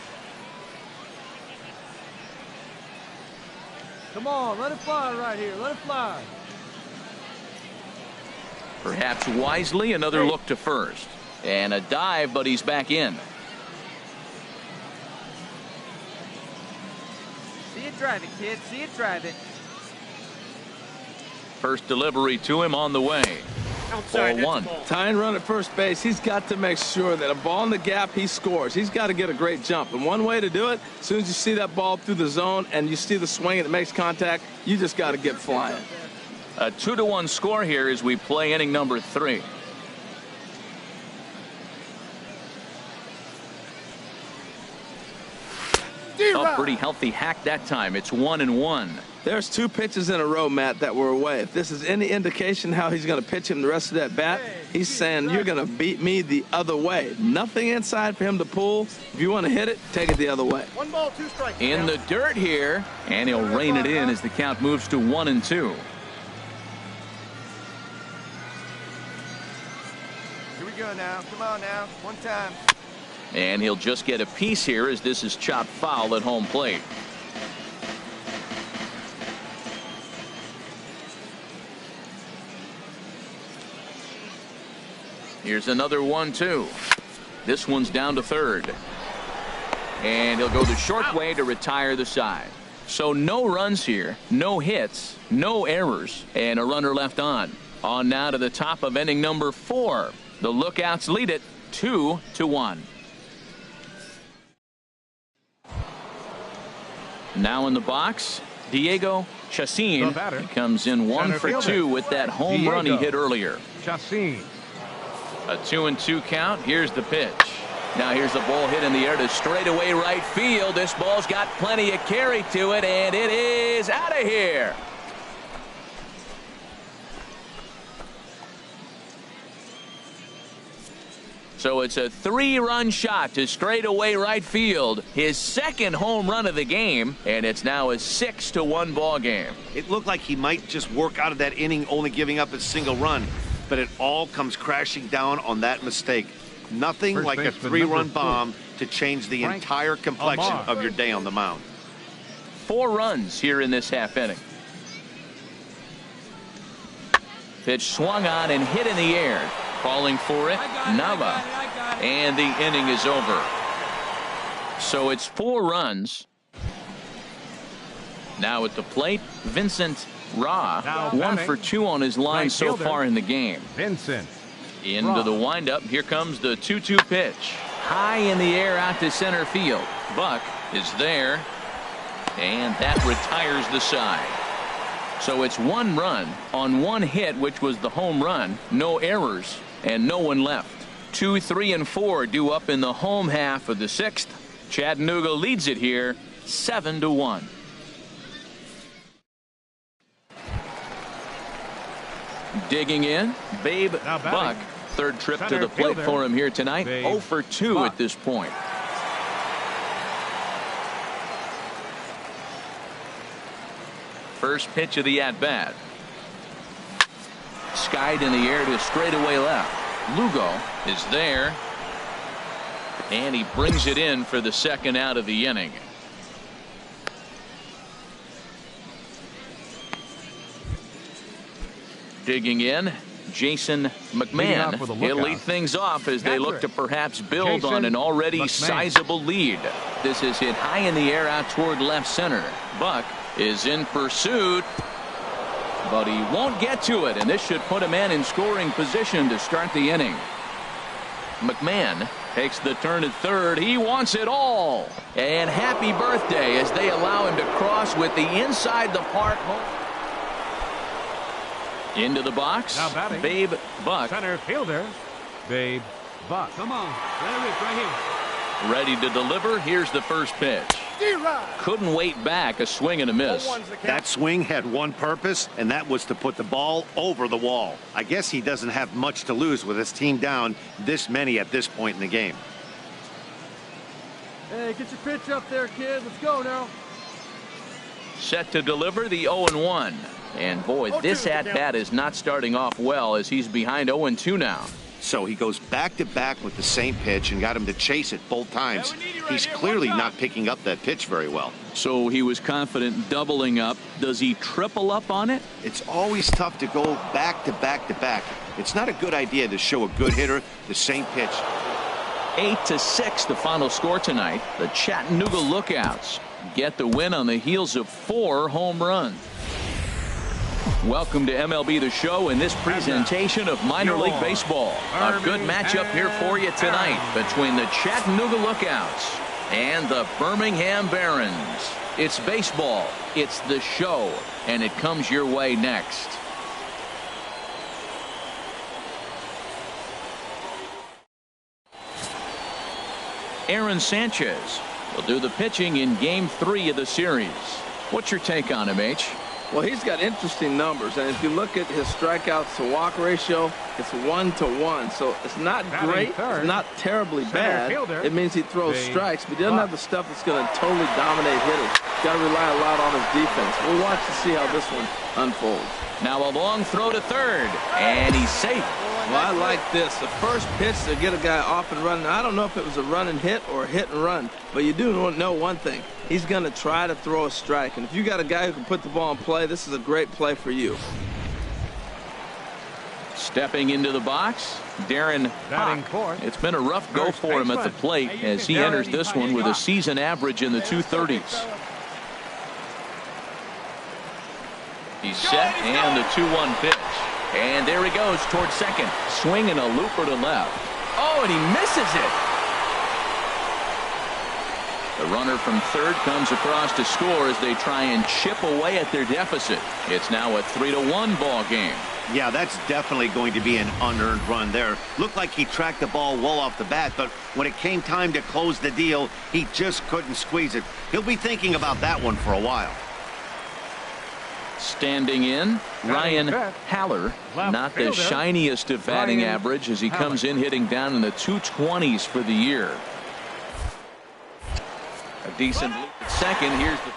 Come on, let it fly right here. Let it fly. Perhaps wisely, another look to first. And a dive, but he's back in. See it drive it, kid. See it drive it. First delivery to him on the way. Ball 1. Tying run at first base, he's got to make sure that a ball in the gap, he scores. He's got to get a great jump. And one way to do it, as soon as you see that ball through the zone and you see the swing and it makes contact, you just got to get flying. A 2-1 score here as we play inning number 3. A pretty healthy hack that time. It's 1-1. There's 2 pitches in a row, Matt, that were away. If this is any indication how he's going to pitch him the rest of that bat, he's saying you're going to beat me the other way. Nothing inside for him to pull. If you want to hit it, take it the other way. 1 ball, 2 strikes. In the dirt here, and he'll rein it in as the count moves to 1-2. Here we go now. Come on now. 1 time. And he'll just get a piece here as this is chopped foul at home plate. Here's another 1-2. This one's down to third. And he'll go the short way to retire the side. So no runs here, no hits, no errors, and a runner left on. On now to the top of inning number 4. The Lookouts lead it 2-1. Now in the box, Diego Chacin. He comes in 1 for 2 with that home run he hit earlier. Chacin. A 2-2 count. Here's the pitch. Now here's the ball hit in the air to straightaway right field. This ball's got plenty of carry to it, and it is out of here. So it's a 3-run shot to straightaway right field. His second home run of the game, and it's now a 6-1 ball game. It looked like he might just work out of that inning, only giving up a single run, but it all comes crashing down on that mistake. Nothing First like a baseman 3-run bomb to change the Frank entire complexion Amar. of your day on the mound. 4 runs here in this half inning. Pitch swung on and hit in the air. Calling for it, Nava. And the inning is over. So it's 4 runs. Now at the plate, Vincent Ra. Now 1 batting, for 2 on his line right so fielder, far in the game. Vincent. Into Ra. the windup. Here comes the 2-2 pitch. High in the air out to center field. Buck is there. And that retires the side. So it's 1 run on 1 hit, which was the home run. No errors and no one left. 2, 3, and 4 due up in the home half of the 6th. Chattanooga leads it here 7-1. Digging in, Babe Buck. Third trip to the plate for him here tonight. 0 for 2 at this point. First pitch of the at-bat. Skied in the air to straightaway left. Lugo is there. And he brings it in for the second out of the inning. Digging in, Jason McMahon. He'll lead things off as they look to perhaps build on an already sizable lead. This is hit high in the air out toward left center. Buck is in pursuit, but he won't get to it, and this should put a man in scoring position to start the inning. McMahon takes the turn at third. He wants it all. And happy birthday as they allow him to cross with the inside the park. Into the box, Now batting, Babe Buck. Center fielder, Babe Buck. Come on, right here. Ready to deliver. Here's the first pitch. Couldn't wait back. A swing and a miss. That swing had one purpose, and that was to put the ball over the wall. I guess he doesn't have much to lose with his team down this many at this point in the game. Hey, get your pitch up there, kid. Let's go now. Set to deliver the 0-1. And boy, this at-bat is not starting off well as he's behind 0-2 now. So he goes back-to-back with the same pitch and got him to chase it both times. He's clearly not picking up that pitch very well. So he was confident doubling up. Does he triple up on it? It's always tough to go back-to-back-to-back. It's not a good idea to show a good hitter the same pitch. 8-6 the final score tonight. The Chattanooga Lookouts get the win on the heels of 4 home runs. Welcome to MLB The Show in this presentation of minor league baseball. A good matchup here for you tonight between the Chattanooga Lookouts and the Birmingham Barons. It's baseball, it's the show, and it comes your way next. Aaron Sanchez He'll do the pitching in Game 3 of the series. What's your take on him, H? Well, he's got interesting numbers, and if you look at his strikeouts to walk ratio, it's 1-to-1. So it's not great, it's not terribly bad. It means he throws strikes, but he doesn't have the stuff that's going to totally dominate hitters. Got to rely a lot on his defense. We'll watch to see how this one unfolds. Now a long throw to third, and he's safe. Well, I like this. The first pitch to get a guy off and running. I don't know if it was a run and hit or a hit and run, but you do know one thing. He's going to try to throw a strike, and if you got a guy who can put the ball in play, this is a great play for you. Stepping into the box, Darren Hawk. It's been a rough go for him at the plate as he enters this one with a season average in the 230s. He's set, and the 2-1 pitch. And there he goes towards second. Swinging a looper to left. Oh, and he misses it. The runner from third comes across to score as they try and chip away at their deficit. It's now a 3-1 ball game. Yeah, that's definitely going to be an unearned run there. Looked like he tracked the ball well off the bat, but when it came time to close the deal, he just couldn't squeeze it. He'll be thinking about that one for a while. Standing in, Ryan Haller, not the shiniest of batting average as he comes in hitting down in the 220s for the year. A decent loop at second. Here's the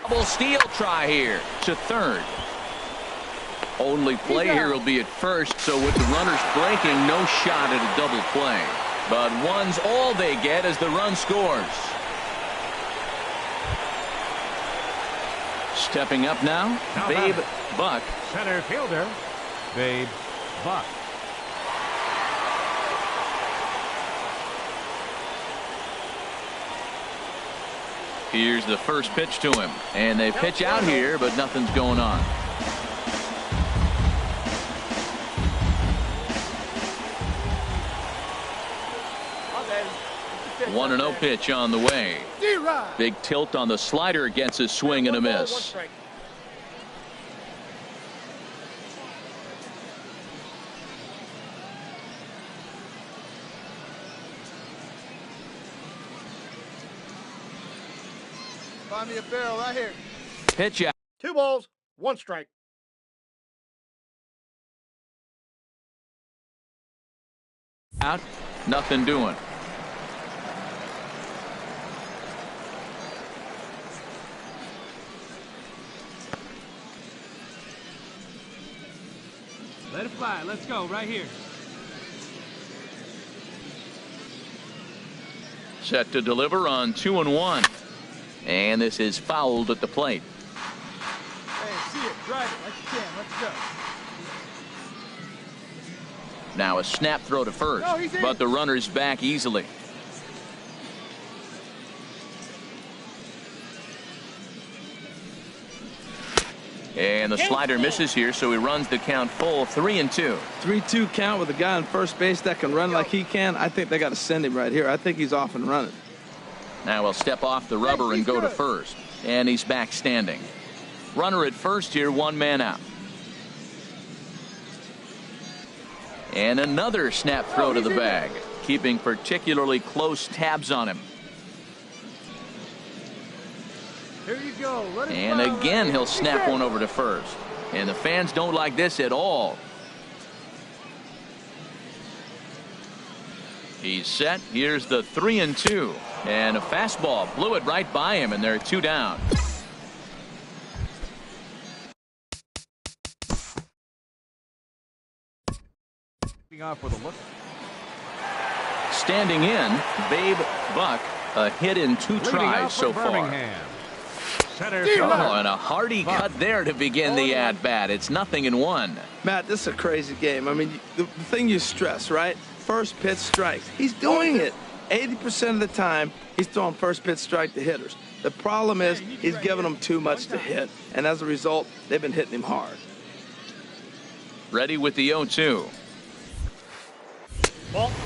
double steal try here to third. Only play here will be at first, so with the runners breaking, no shot at a double play. But one's all they get as the run scores. Stepping up now, Babe Buck. Center fielder, Babe Buck. Here's the first pitch to him, and they pitch out here, but nothing's going on. 1-0 pitch on the way. Big tilt on the slider, gets a swing and a miss. Find me a barrel right here. Pitch out. 2 balls, 1 strike. Out. Nothing doing. Let it fly. Let's go right here. Set to deliver on 2-1. And this is fouled at the plate. Hey, see it. Drive it like you can. Let's go. Now a snap throw to first, but the runner's back easily. And the slider misses here, so he runs the count full, 3-2. 3-2 count with a guy on first base that can run like he can. I think they got to send him right here. I think he's off and running. Now he'll step off the rubber and go to first. And he's back standing. Runner at first here, 1 man out. And another snap throw to the bag, keeping particularly close tabs on him. Here you go. Let it And fly again, right he'll here. snap one over to first. And the fans don't like this at all. He's set. Here's the 3-2. And a fastball blew it right by him, and they're 2 down. Off with a look. Standing in, Babe Buck, a hit in 2 tries so far. Center Oh, and a hearty cut there to begin the at-bat. It's 0-1. Matt, this is a crazy game. I mean, the thing you stress, right? First pitch strikes. He's doing it. 80% of the time, he's throwing first pitch strike to hitters. The problem is he's giving them too much to hit, and as a result, they've been hitting him hard. Ready with the 0-2.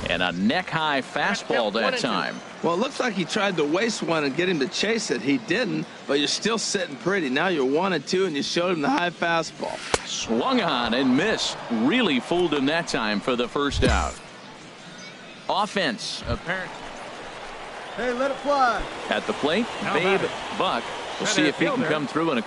And a neck-high fastball that time. Well, it looks like he tried to waste one and get him to chase it. He didn't, but you're still sitting pretty. Now you're 1-2, and you showed him the high fastball. Swung on and missed. Really fooled him that time for the first out. Offense, apparently. Hey, let it fly. At the plate, Now Babe batting. Buck. We'll see Center if he can fielder. come through in a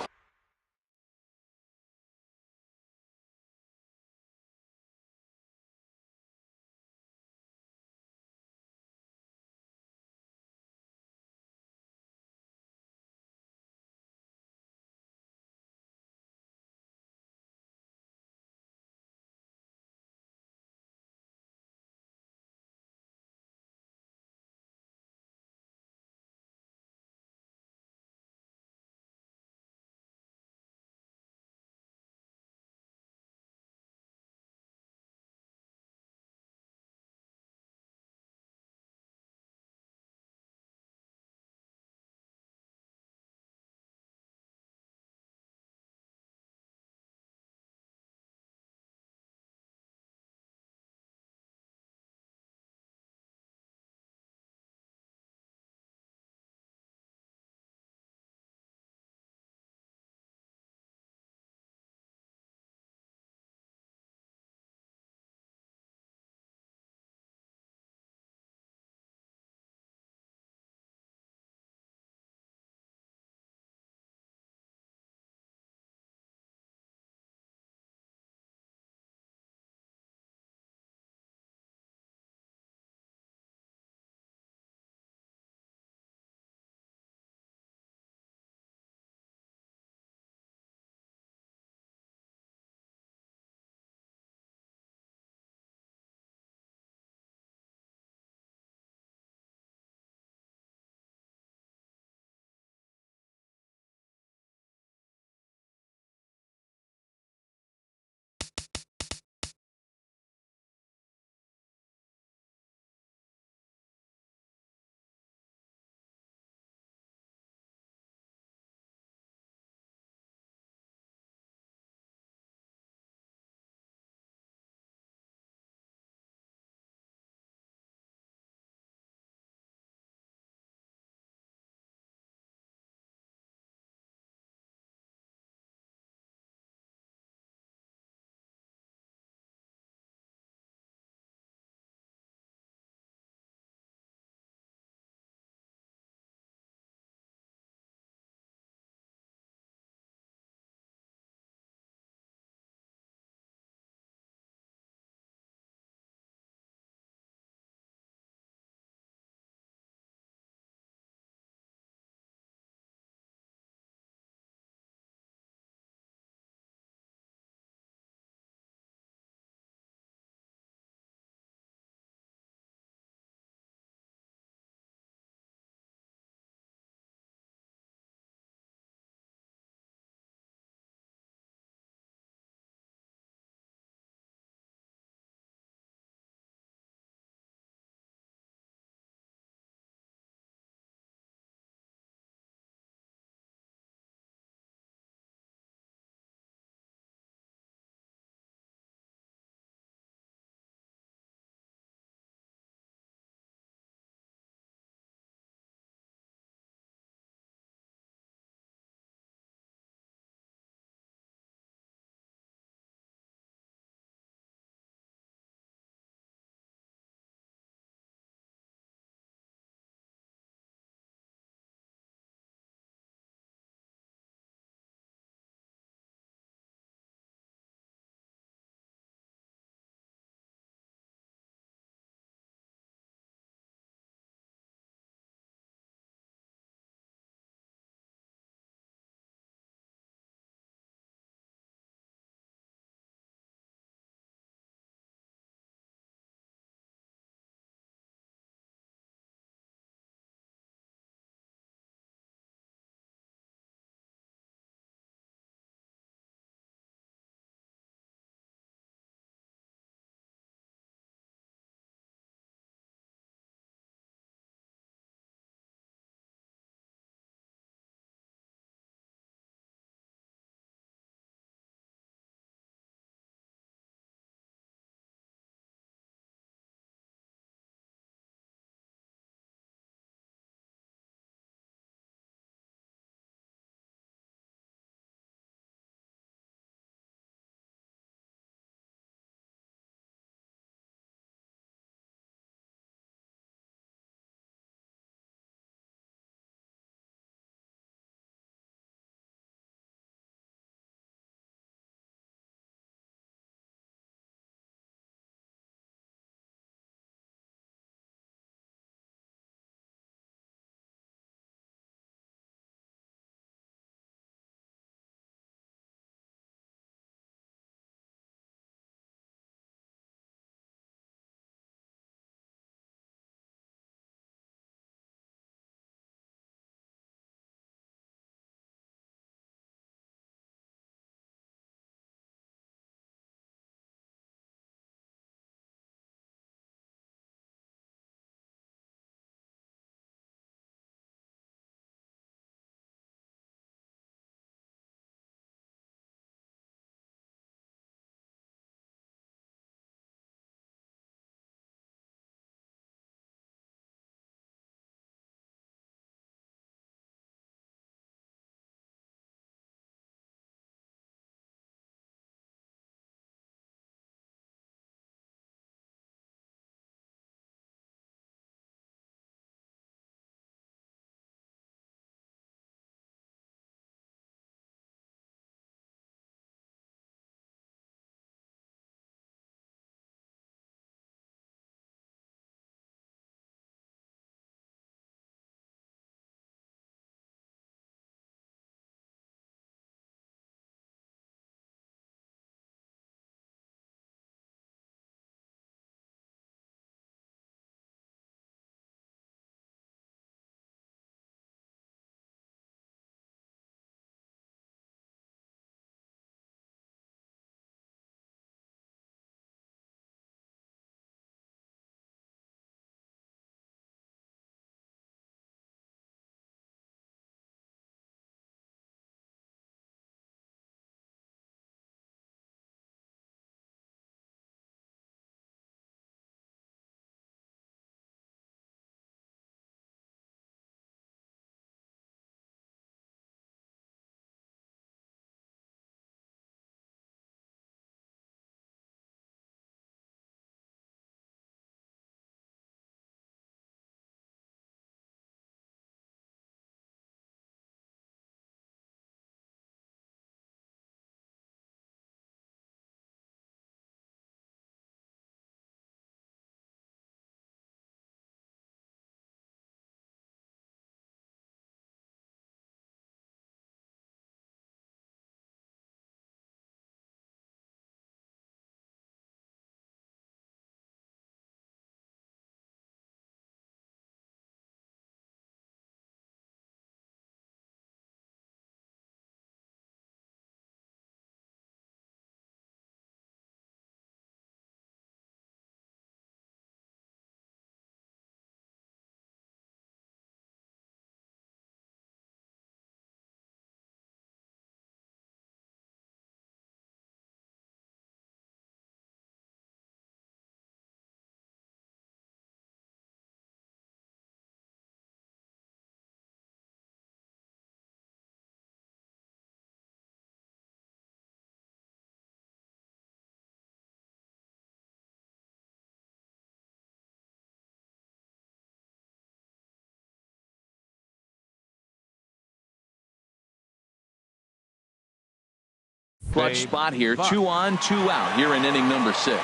Clutch spot here. 2 on, 2 out here in inning number 6.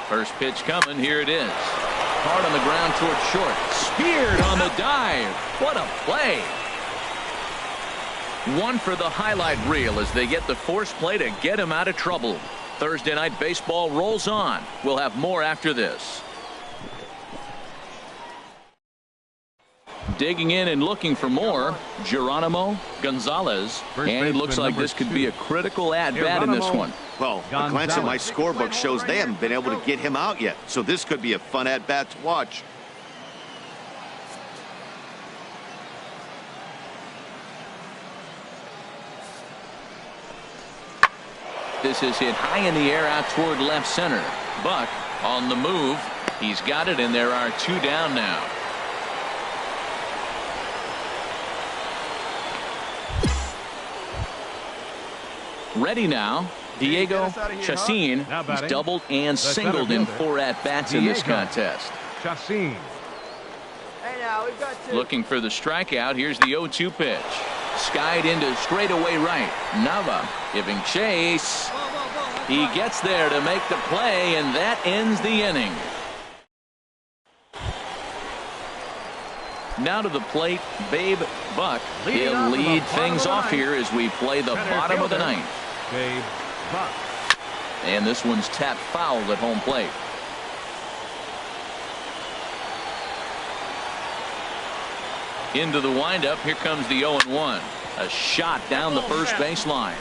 First pitch coming. Here it is. Hard on the ground towards short. Speared on the dive. What a play. One for the highlight reel as they get the force play to get him out of trouble. Thursday night baseball rolls on. We'll have more after this. Digging in and looking for more, Geronimo Gonzalez. And it looks like this could be a critical at-bat in this one. Well, a glance at my scorebook shows they haven't been able to get him out yet. So this could be a fun at-bat to watch. This is hit high in the air out toward left center. Buck on the move. He's got it, and there are 2 down now. Ready now, Diego Chacin. He's doubled and singled in 4 at-bats in this contest. Chacin. Hey now, we've got 2. Looking for the strikeout. Here's the 0-2 pitch. Skied into straightaway right. Nava giving chase. He gets there to make the play, and that ends the inning. Now to the plate, Babe Buck. He'll lead things off here as we play the bottom of the 9th. Babe Buck. And this one's tapped foul at home plate. Into the windup. Here comes the 0-1. A shot down the first baseline.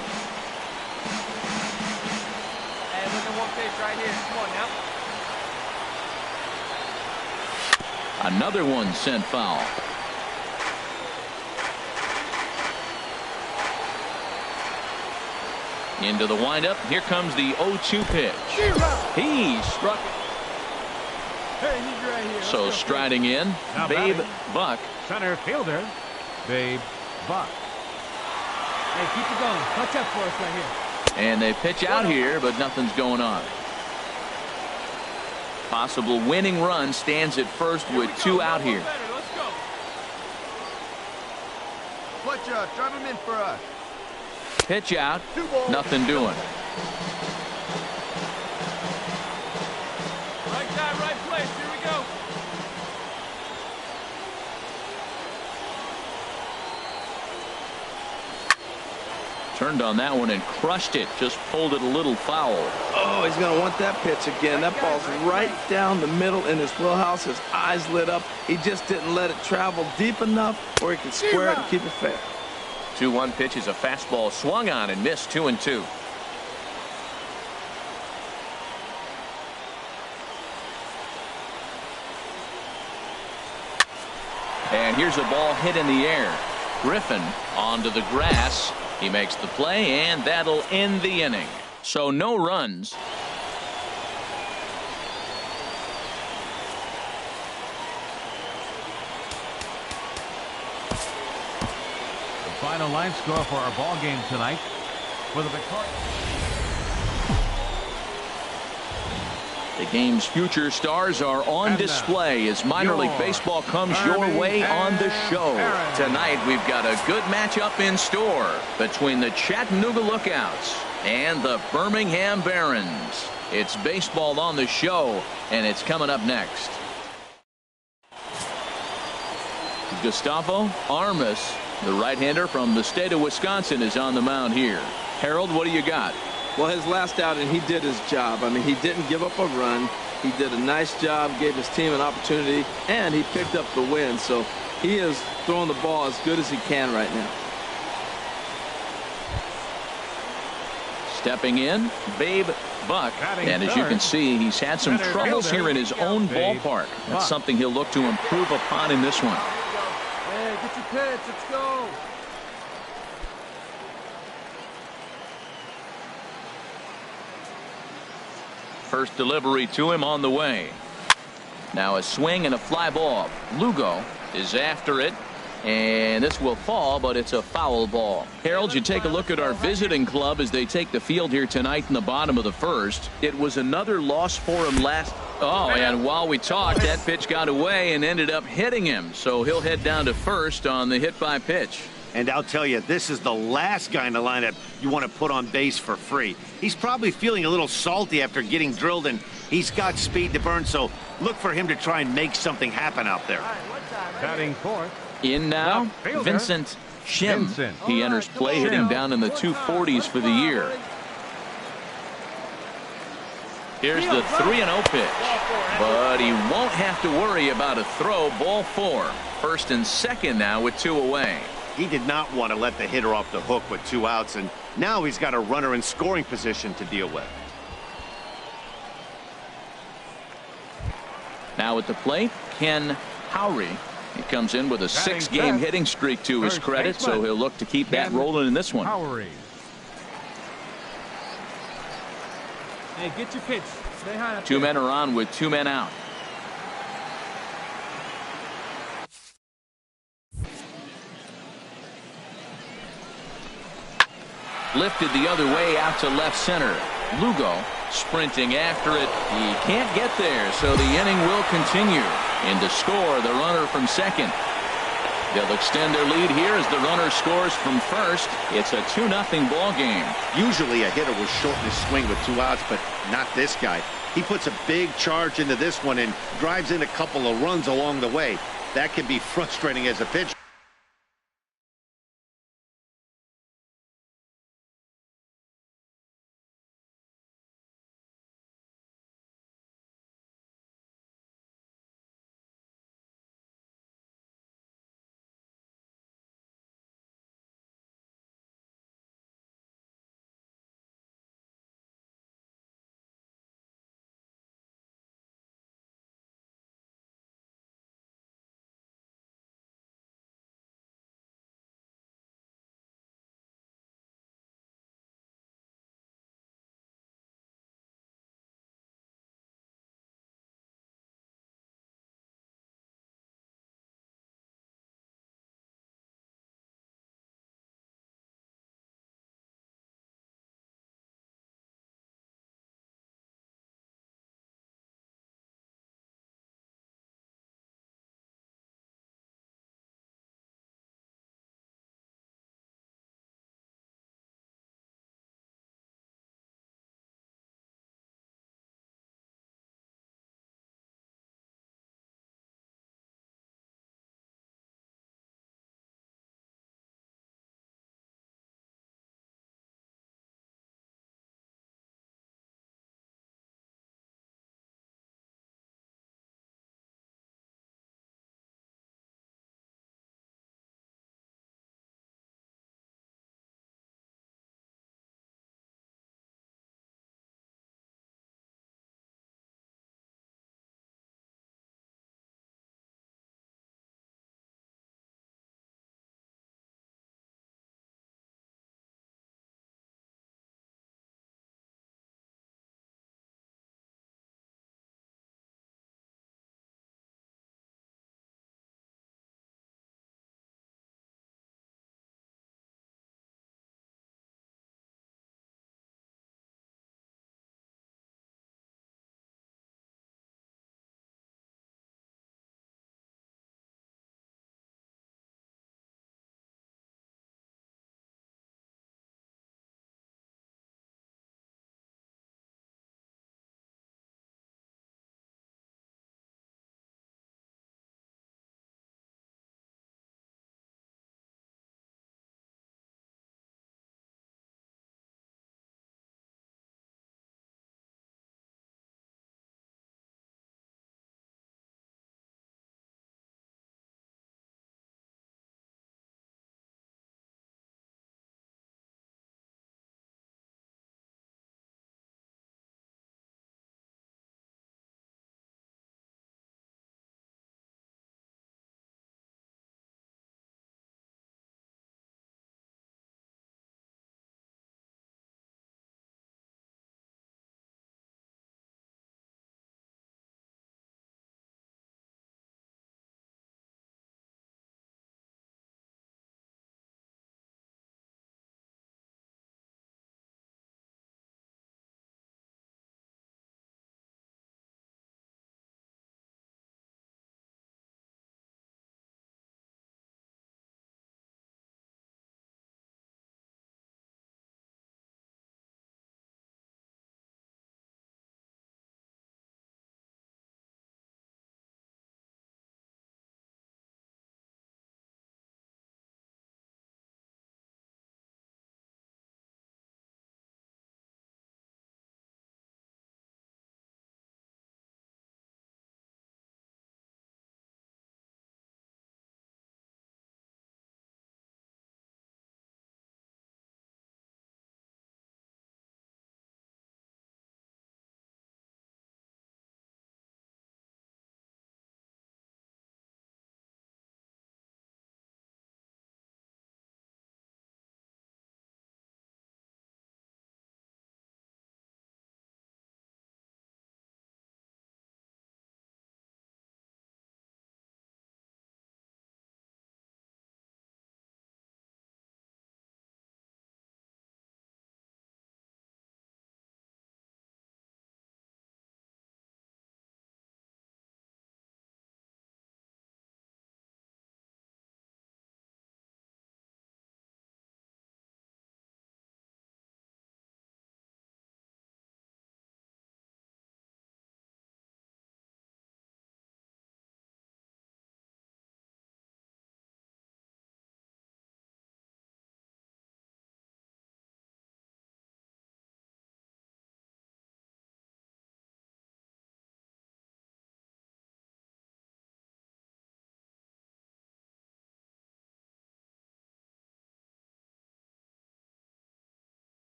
Hey, look at one pitch right here. Come on now. Another one sent foul. Into the windup. Here comes the 0-2 pitch. He struck. Hey, he's right here. So striding in, Now Babe batting. Buck. Center fielder, Babe Buck. Hey, keep it going. Touch up for us right here. And they pitch out here, but nothing's going on. Possible winning run stands at first with 2 out here. Let's go. Clutch up. Drive him in for us. Pitch out. 2 balls. Nothing doing. Right guy, right place. Here we go. Turned on that one and crushed it. Just pulled it a little foul. Oh, he's going to want that pitch again. That ball's right down the middle in his wheelhouse. His eyes lit up. He just didn't let it travel deep enough where he could square it and keep it fair. 2-1 pitch is a fastball swung on and missed. 2-2. And here's a ball hit in the air. Griffin onto the grass. He makes the play, and that'll end the inning. So no runs. The final line score for our ball game tonight. For the victoria. The game's future stars are on display as minor league baseball comes your way on the show. Tonight we've got a good matchup in store between the Chattanooga Lookouts and the Birmingham Barons. It's baseball on the show, and it's coming up next. Gustavo Armas, the right-hander from the state of Wisconsin, is on the mound here. Harold, what do you got? Well, his last outing, he did his job. I mean, he didn't give up a run. He did a nice job, gave his team an opportunity, and he picked up the win. So he is throwing the ball as good as he can right now. Stepping in, Babe Buck. And as you can see, he's had some troubles here in his own ballpark. That's something he'll look to improve upon in this one. Hey, get your pitch. Let's go. First delivery to him on the way. Now a swing and a fly ball. Lugo is after it, and this will fall, but it's a foul ball. Harold, you take a look at our visiting club as they take the field here tonight in the bottom of the first. It was another loss for him last. Oh, and while we talked, that pitch got away and ended up hitting him, so he'll head down to first on the hit by pitch. And I'll tell you, this is the last guy in the lineup you want to put on base for free. He's probably feeling a little salty after getting drilled, and he's got speed to burn, so look for him to try and make something happen out there. Batting fourth. In now, Vincent Shim. He enters play, hitting down in the 240s for the year. Here's the 3-0 pitch. But he won't have to worry about a throw. Ball 4. First and second now with 2 away. He did not want to let the hitter off the hook with 2 outs, and now he's got a runner in scoring position to deal with. Now at the plate, Ken Howry. He comes in with a 6-game hitting streak to his credit, so he'll look to keep that rolling in this one. Hey, get your pitch. Stay high up 2 there. men are on with 2 men out. Lifted the other way out to left center. Lugo sprinting after it. He can't get there, so the inning will continue. In to score, the runner from second. They'll extend their lead here as the runner scores from first. It's a 2-0 ball game. Usually a hitter will shorten his swing with 2 outs, but not this guy. He puts a big charge into this one and drives in a couple of runs along the way. That can be frustrating as a pitcher.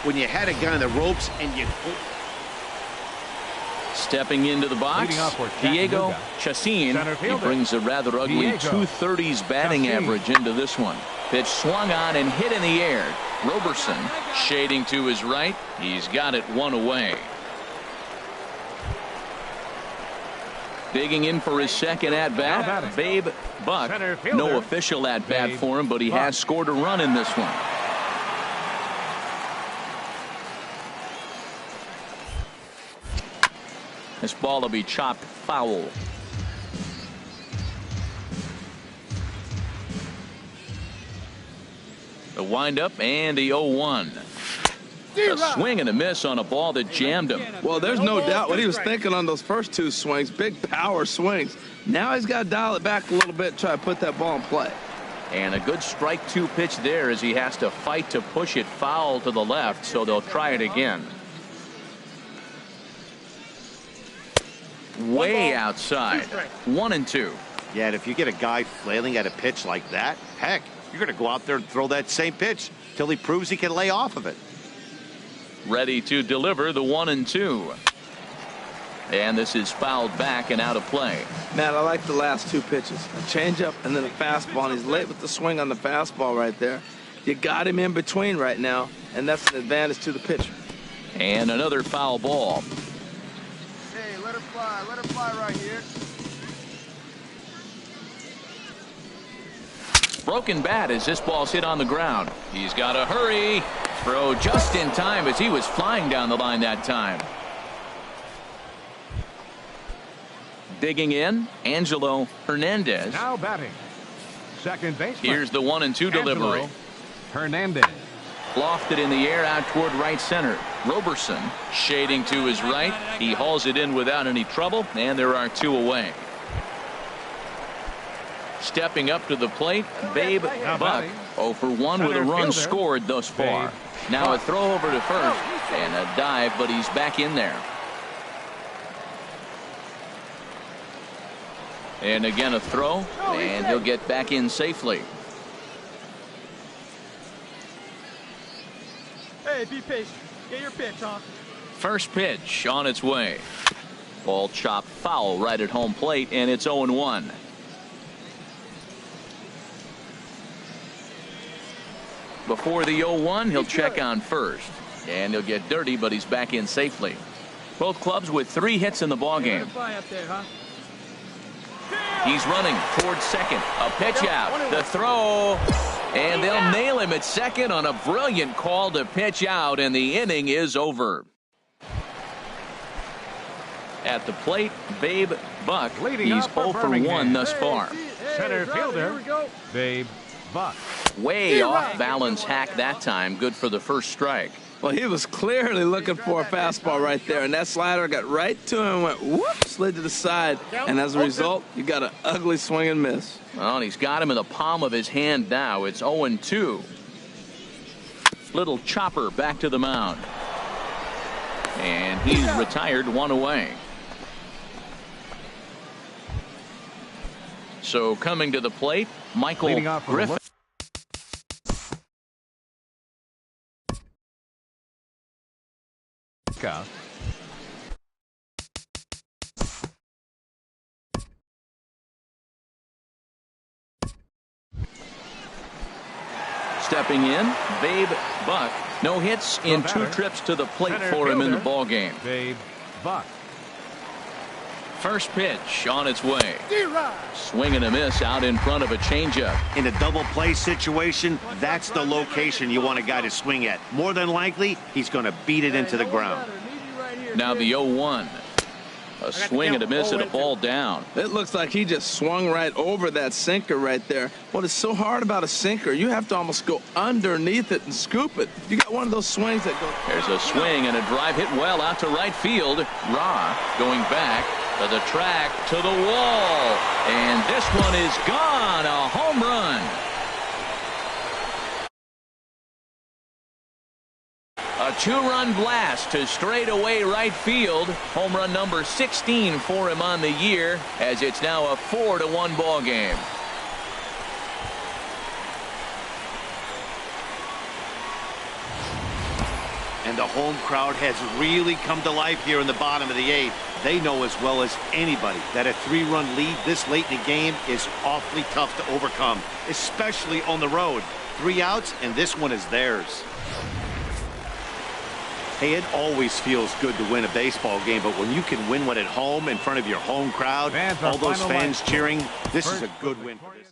when you had a guy on the ropes and you... Stepping into the box, Diego Chacin. He brings a rather ugly 230s batting average into this one. Pitch swung on and hit in the air. Roberson shading to his right. He's got it one away. Digging in for his second at-bat, Babe Buck. No official at-bat for him, but he has scored a run in this one. This ball will be chopped foul. The windup and the 0-1. A swing and a miss on a ball that jammed him. Well, there's no doubt what he was thinking on those first two swings. Big power swings. Now he's got to dial it back a little bit, try to put that ball in play. And a good strike two pitch there as he has to fight to push it foul to the left, so they'll try it again. Way outside. 1-2. Yeah, and if you get a guy flailing at a pitch like that, heck, you're going to go out there and throw that same pitch till he proves he can lay off of it. Ready to deliver the 1-2. And this is fouled back and out of play. Man, I like the last two pitches. A changeup and then a fastball, and he's late with the swing on the fastball right there. You got him in between right now, and that's an advantage to the pitcher. And another foul ball. Hey, let her fly right here. Broken bat as this ball's hit on the ground. He's got to hurry. Throw just in time as he was flying down the line that time. Digging in, Angelo Hernandez. Now batting. Second baseman. Here's the 1-2 delivery. Hernandez. Lofted in the air out toward right center. Roberson shading to his right. He hauls it in without any trouble, and there are two away. Stepping up to the plate, Babe Buck. 0 for 1 with a run scored thus far. Now a throw over to first and a dive, but he's back in there. And again a throw, and he'll get back in safely. Hey, be patient. Get your pitch, huh? First pitch on its way. Ball chopped foul right at home plate, and it's 0-1. Before the 0-1, he'll check on first, and he'll get dirty, but he's back in safely. Both clubs with 3 hits in the ballgame. He's running towards second. A pitch out. The throw. And they'll nail him at second on a brilliant call to pitch out, and the inning is over. At the plate, Babe Buck. He's 0 for 1 thus far. Center fielder, Babe Buck. Way off balance hack that time. Good for the first strike. Well, he was clearly looking for a fastball right there, and that slider got right to him and went whoop, slid to the side, and as a result, you got an ugly swing and miss. Well, and he's got him in the palm of his hand now. It's 0-2. Little chopper back to the mound. And he's retired, 1 away. So coming to the plate, Michael Griffin. Stepping in, Babe Buck. No hits in 2 trips to the plate for him in the ballgame. Babe Buck. First pitch on its way. Swing and a miss out in front of a changeup. In a double play situation, that's the location you want a guy to swing at. More than likely, he's going to beat it into the ground. Now the 0-1. A swing and a miss and a ball down. It looks like he just swung right over that sinker right there. What is so hard about a sinker, you have to almost go underneath it and scoop it. You got one of those swings that go... There's a swing and a drive hit well out to right field. Ra going back to the track, to the wall. And this one is gone. A home run. A 2-run blast to straightaway right field. Home run number 16 for him on the year, as it's now a 4-1 ball game. And the home crowd has really come to life here in the bottom of the 8th. They know as well as anybody that a 3-run lead this late in the game is awfully tough to overcome, especially on the road. 3 outs, and this one is theirs. Hey, it always feels good to win a baseball game, but when you can win one at home in front of your home crowd, all those fans cheering, this is a good win for this.